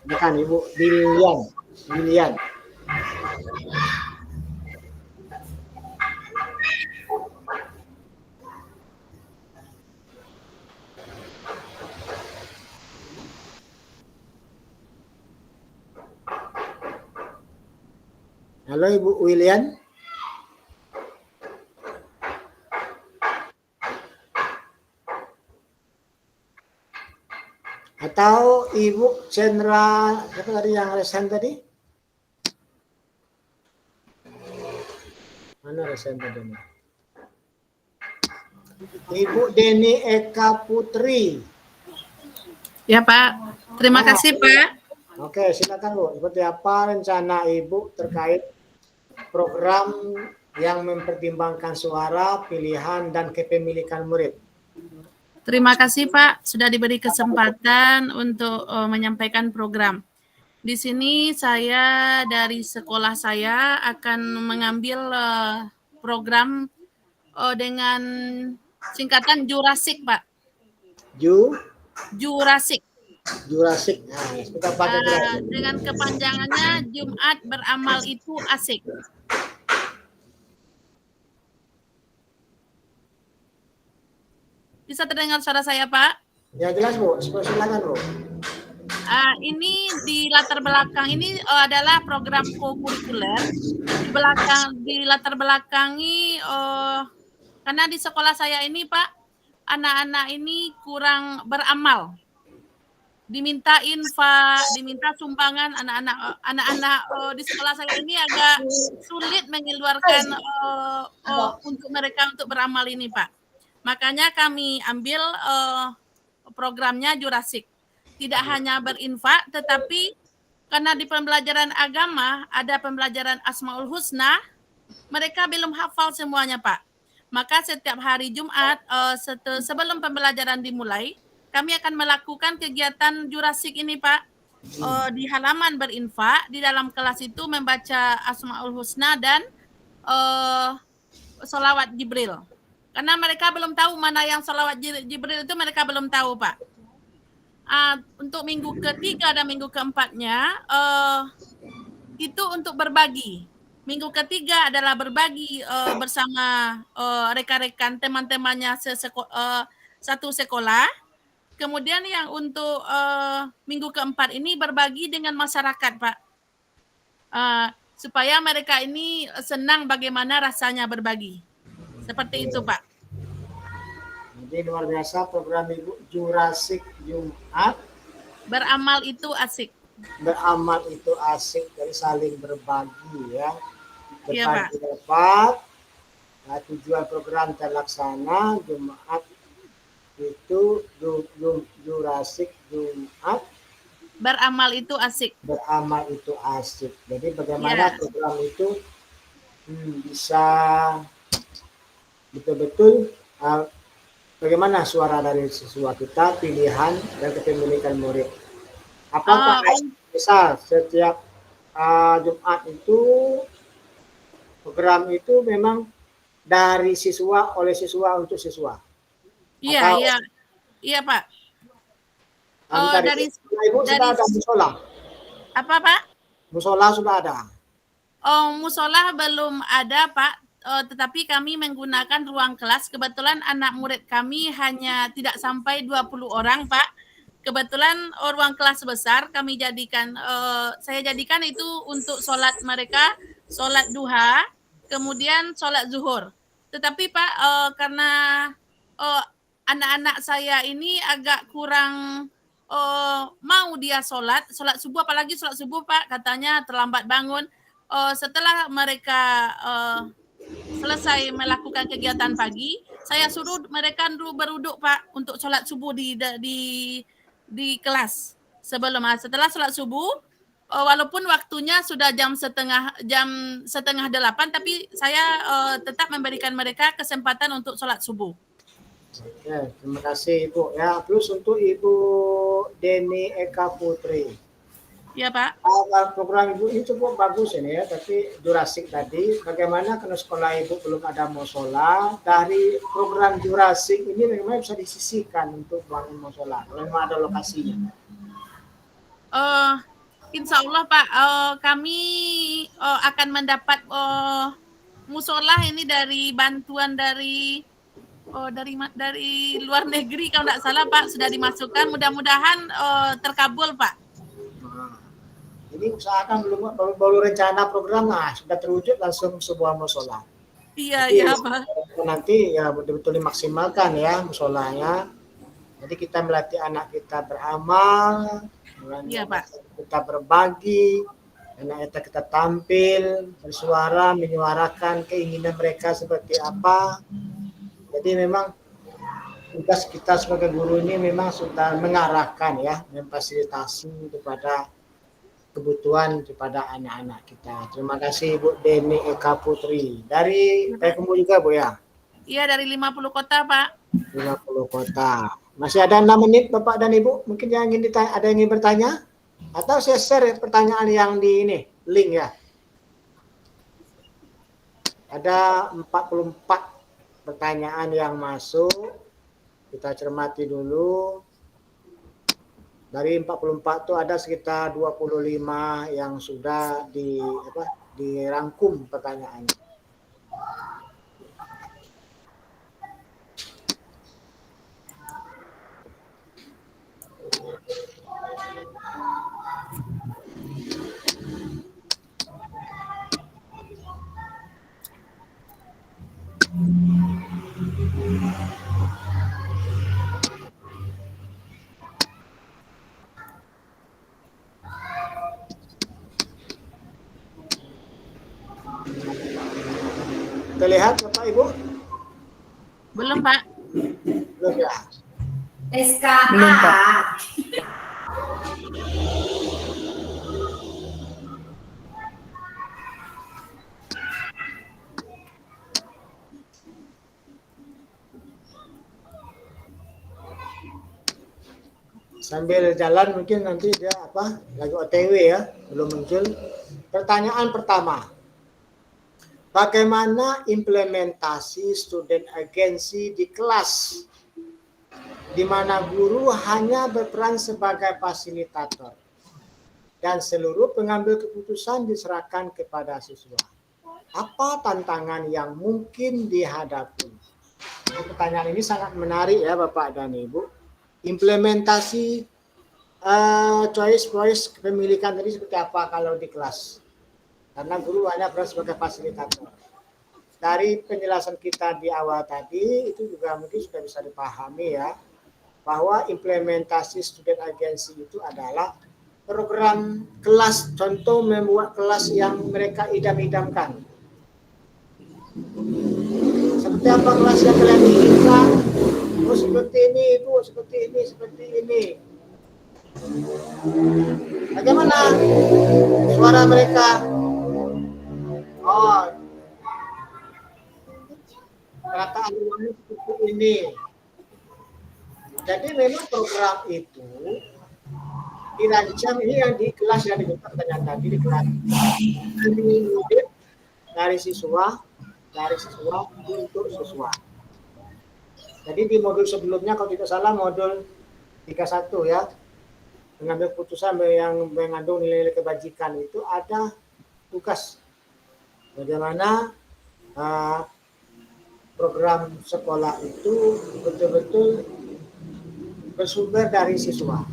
Bukan Ibu Willian. Halo Ibu Willian. Atau Ibu Chandra, apa tadi yang resen tadi? Mana resen tadi? Ibu Deni Eka Putri. Ya Pak, terima kasih Pak. Oke, silakan Bu. Seperti apa rencana Ibu terkait program yang mempertimbangkan suara, pilihan, dan kepemilikan murid? Terima kasih Pak, sudah diberi kesempatan untuk menyampaikan program. Di sini saya dari sekolah saya akan mengambil program dengan singkatan Jurasik Pak. Jurasik. Nah, dengan kepanjangannya Jumat beramal itu asik. Bisa terdengar suara saya, Pak? Ya jelas, Bu. Silakan, Bu. Ini di latar belakang ini adalah program co-kurikuler. Di latar belakangi karena di sekolah saya ini, Pak, anak-anak ini kurang beramal. Diminta infak, diminta sumbangan, anak-anak di sekolah saya ini agak sulit mengeluarkan untuk mereka untuk beramal ini, Pak. Makanya kami ambil programnya Jurasik. Tidak hanya berinfak, tetapi karena di pembelajaran agama ada pembelajaran Asmaul Husna, mereka belum hafal semuanya, Pak. Maka setiap hari Jumat sebelum pembelajaran dimulai, kami akan melakukan kegiatan Jurasik ini, Pak. Di halaman berinfak, di dalam kelas itu membaca Asmaul Husna dan sholawat Jibril. Karena mereka belum tahu mana yang sholawat Jibril itu, mereka belum tahu, Pak. Untuk minggu ketiga dan minggu keempatnya, itu untuk berbagi. Minggu ketiga adalah berbagi bersama rekan-rekan teman-temannya satu sekolah. Kemudian yang untuk minggu keempat ini berbagi dengan masyarakat, Pak. Supaya mereka ini senang bagaimana rasanya berbagi. Seperti itu, Pak. Jadi luar biasa program Ibu Jurasik Jumat. Beramal itu asik. Beramal itu asik, dari saling berbagi ya. Iya, Pak. Berbagi dapat. Nah, tujuan program terlaksana Jumat itu Jurasik Jumat. Beramal itu asik. Beramal itu asik. Jadi bagaimana program itu bisa betul-betul bagaimana suara dari siswa kita, pilihan dan kepemilikan murid. Apakah misal setiap Jumat itu program itu memang dari siswa, oleh siswa untuk siswa? Iya, iya Pak. Dari Ibu sudah ada musola? Apa Pak? Musola sudah ada? Oh, musola belum ada Pak. Tetapi kami menggunakan ruang kelas. Kebetulan anak murid kami hanya tidak sampai 20 orang, Pak. Kebetulan ruang kelas besar kami jadikan, saya jadikan itu untuk sholat mereka, sholat duha, kemudian sholat zuhur. Tetapi Pak, karena anak-anak saya ini agak kurang mau dia sholat subuh, apalagi sholat subuh Pak, katanya terlambat bangun. Setelah mereka selesai melakukan kegiatan pagi, saya suruh mereka dulu beruduk Pak untuk sholat subuh di kelas. Setelah sholat subuh, walaupun waktunya sudah jam setengah 8, tapi saya tetap memberikan mereka kesempatan untuk sholat subuh. Oke, terima kasih Ibu ya. Plus untuk Ibu Deni Eka Putri. Ya Pak. Program Ibu ini cukup bagus ini ya, tapi Jurasik tadi bagaimana karena sekolah Ibu belum ada musola, dari program Jurasik ini bagaimana bisa disisihkan untuk bangun musola kalau memang ada lokasinya? Insya Allah Pak, kami akan mendapat musola ini dari bantuan dari luar negeri kalau tidak salah Pak, sudah dimasukkan, mudah-mudahan terkabul Pak. Ini usahakan baru rencana program, sudah terwujud langsung sebuah musola. Iya Pak. Nanti ya betul-betul dimaksimalkan ya musolanya. Jadi kita melatih anak kita beramal, iya Pak. Kita berbagi, anak kita tampil, bersuara, menyuarakan keinginan mereka seperti apa. Jadi memang tugas kita sebagai guru ini memang sudah mengarahkan ya, memfasilitasi kepada kebutuhan kepada anak-anak kita. Terima kasih Bu Deni Eka Putri. Dari Payakumbuh juga Bu ya? Iya, dari 50 kota Pak. 50 kota. Masih ada 6 menit Bapak dan Ibu. Mungkin yang ingin ditanya, ada yang ingin bertanya? Atau saya share pertanyaan yang di ini, link ya. Ada 44 pertanyaan yang masuk. Kita cermati dulu. Dari 44 itu ada sekitar 25 yang sudah dirangkum pertanyaannya. Terlihat Bapak Ibu? Belum Pak. Belum ya? SKA. Sambil jalan mungkin nanti dia lagi OTW ya, belum muncul. Pertanyaan pertama. Bagaimana implementasi student agency di kelas di mana guru hanya berperan sebagai fasilitator dan seluruh pengambil keputusan diserahkan kepada siswa? Apa tantangan yang mungkin dihadapi? Pertanyaan ini sangat menarik ya Bapak dan Ibu. Implementasi choice kepemilikan tadi seperti apa kalau di kelas? Karena guru hanya berperan sebagai fasilitator. dari penjelasan kita di awal tadi itu juga mungkin sudah bisa dipahami ya, bahwa implementasi student agency itu adalah program kelas, contoh membuat kelas yang mereka idam-idamkan. Seperti apa kelas yang kalian inginkan? Oh seperti ini Ibu, seperti ini, seperti ini. Bagaimana suara mereka? Oh, perkataan seperti ini. Jadi memang program itu dirancang, ini yang di kelas yang dibuka pertanyaan tadi di kelas. Dari siswa untuk siswa. Jadi di modul sebelumnya kalau tidak salah modul 31 ya, mengambil keputusan yang mengandung nilai-nilai kebajikan itu ada tugas bagaimana program sekolah itu betul-betul bersumber dari siswa.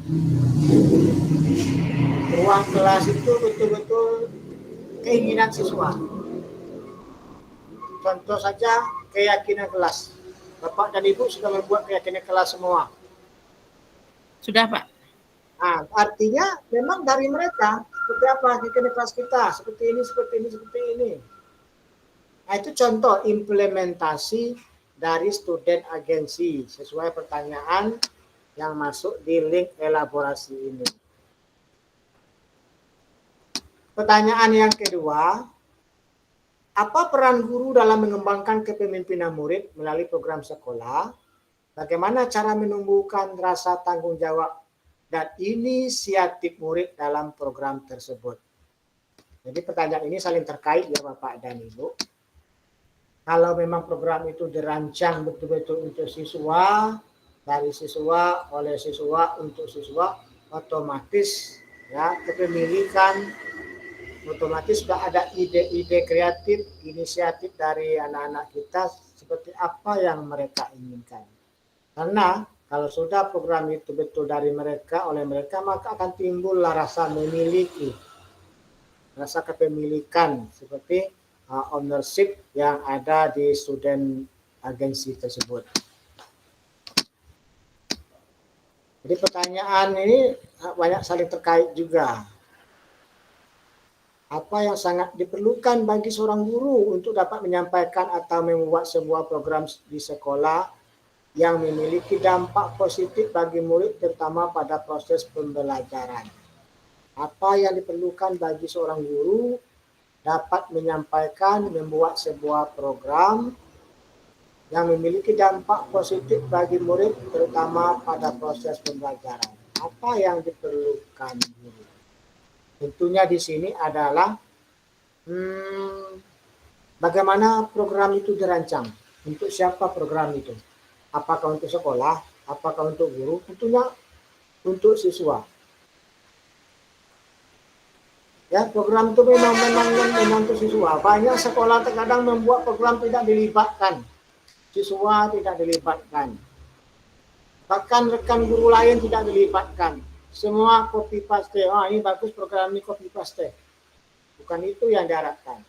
Ruang kelas itu betul-betul keinginan siswa. Contoh saja keyakinan kelas. Bapak dan Ibu sudah membuat keyakinan kelas semua. Sudah, Pak. Nah, artinya memang dari mereka seperti apa keyakinan kelas kita, seperti ini, seperti ini, seperti ini. Nah, itu contoh implementasi dari student agency sesuai pertanyaan yang masuk di link elaborasi ini. Pertanyaan yang kedua, apa peran guru dalam mengembangkan kepemimpinan murid melalui program sekolah? Bagaimana cara menumbuhkan rasa tanggung jawab dan inisiatif murid dalam program tersebut? Jadi pertanyaan ini saling terkait ya Bapak dan Ibu. Kalau memang program itu dirancang betul-betul untuk siswa, dari siswa, oleh siswa, untuk siswa, otomatis ya kepemilikan, otomatis sudah ada ide-ide kreatif, inisiatif dari anak-anak kita seperti apa yang mereka inginkan. Karena kalau sudah program itu betul dari mereka, oleh mereka, maka akan timbullah rasa memiliki, rasa kepemilikan seperti ownership yang ada di student agency tersebut. Jadi pertanyaan ini banyak saling terkait juga. Apa yang sangat diperlukan bagi seorang guru untuk dapat menyampaikan atau membuat sebuah program di sekolah yang memiliki dampak positif bagi murid terutama pada proses pembelajaran. Apa yang diperlukan bagi seorang guru dapat menyampaikan, membuat sebuah program yang memiliki dampak positif bagi murid terutama pada proses pembelajaran. Apa yang diperlukan guru? Tentunya di sini adalah bagaimana program itu dirancang. Untuk siapa program itu? Apakah untuk sekolah? Apakah untuk guru? Tentunya untuk siswa. Ya, program itu memang untuk siswa. Banyak sekolah terkadang membuat program tidak dilibatkan. Siswa tidak dilibatkan. Bahkan rekan guru lain tidak dilibatkan. Semua copy paste. Oh, ini bagus program ini copy paste. Bukan itu yang diharapkan.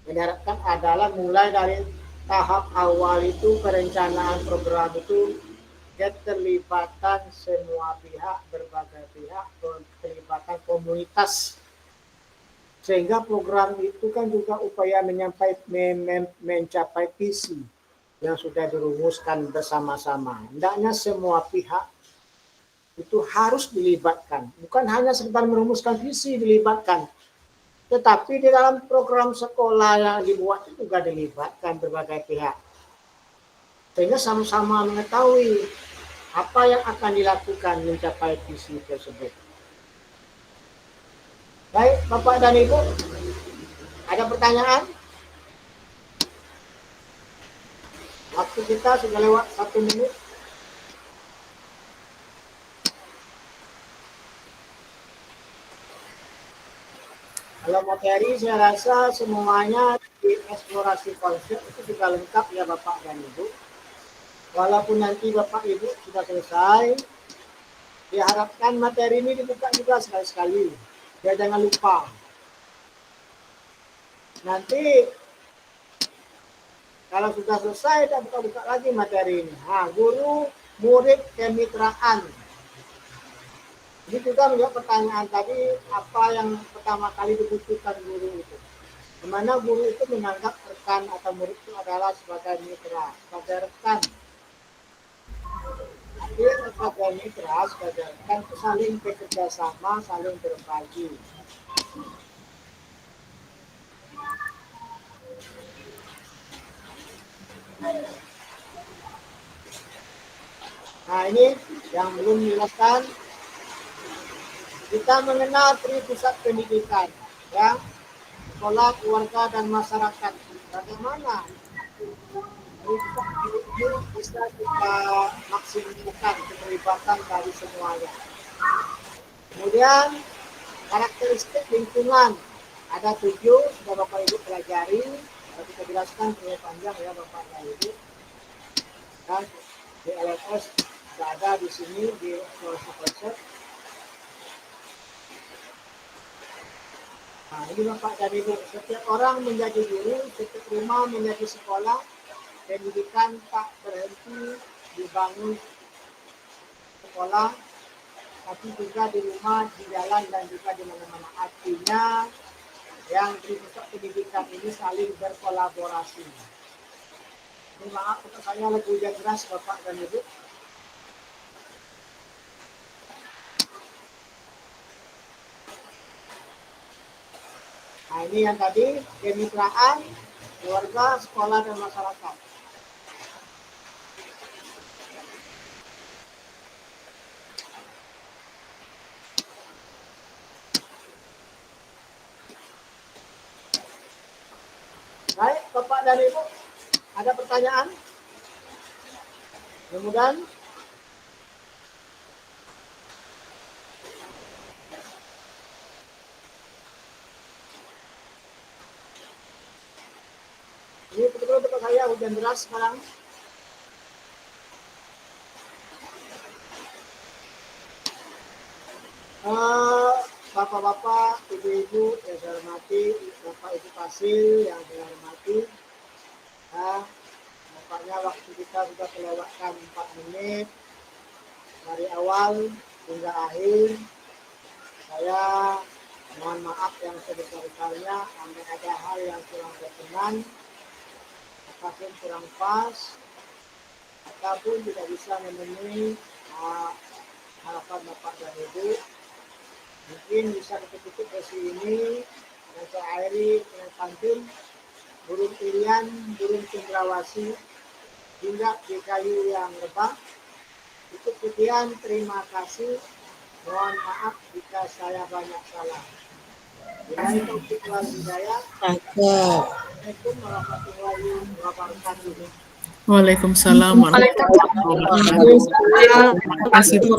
Yang diharapkan adalah mulai dari tahap awal itu perencanaan program itu keterlibatan semua pihak, berbagai pihak, keterlibatan komunitas. Sehingga program itu kan juga upaya mencapai visi yang sudah dirumuskan bersama-sama. Hendaknya semua pihak itu harus dilibatkan. Bukan hanya sekedar merumuskan visi dilibatkan, tetapi di dalam program sekolah yang dibuat itu juga dilibatkan berbagai pihak. Sehingga sama-sama mengetahui apa yang akan dilakukan mencapai visi tersebut. Baik, Bapak dan Ibu, ada pertanyaan? Waktu kita sudah lewat 1 menit. Kalau materi saya rasa semuanya di eksplorasi konsep itu sudah lengkap ya Bapak dan Ibu. Walaupun nanti Bapak Ibu sudah selesai, diharapkan materi ini dibuka juga sekali-sekali. Ya jangan lupa. Nanti Kalau sudah selesai, kita buka-buka lagi materi ini. Nah, guru murid kemitraan. Ini juga menjawab pertanyaan tadi, apa yang pertama kali dibutuhkan guru itu. Dimana guru itu menganggap rekan atau murid itu adalah sebagai mitra, sebagai rekan. Tapi sebagai mitra, sebagai rekan itu saling bekerja sama, saling berbagi. Nah, ini yang belum dijelaskan. Kita mengenal tri pusat pendidikan, ya, sekolah, keluarga, dan masyarakat. Bagaimana tri pusat pendidikan bisa kita maksimalkan keterlibatan dari semuanya. Kemudian karakteristik lingkungan ada 7, sudah Bapak Ibu pelajari. Kita jelaskan terlalu panjang ya Bapak dan Ibu. Dan di LMS sudah ada di sini di konsep. Nah, ini Bapak dan Ibu, setiap orang menjadi guru, setiap rumah menjadi sekolah, pendidikan tak berhenti dibangun sekolah, tapi juga di rumah, di jalan, dan juga di mana-mana. Artinya, yang di pusat pendidikan ini saling berkolaborasi. Ini maaf, untuk saya lebih hujan deras Bapak dan Ibu. Nah, ini yang tadi, kemitraan, keluarga, sekolah, dan masyarakat. Baik, Bapak dan Ibu, ada pertanyaan? Mudah-mudahan. Ini betul-betul tempat saya hujan deras sekarang. Bapak-bapak, ibu-ibu yang saya hormati, Bapak Ibu Fasil yang saya hormati, nampaknya waktu kita sudah kelewatkan 4 menit dari awal hingga akhir. Saya mohon maaf yang sebesar-besarnya, andai ada hal yang kurang berkenan, ataupun kurang pas, ataupun tidak bisa memenuhi harapan Bapak dan Ibu. Mungkin bisa tutup sesi ini dan saya akhiri dengan pantun burung pilihan, burung cendrawasih, hingga di kayu yang rebah. Itu sekian, terima kasih. Mohon maaf jika saya banyak salah. Bilahi taufiq wal hidayah. Assalamualaikum warahmatullahi wabarakatuh. Waalaikumsalam warahmatullahi wabarakatuh. Terima kasih.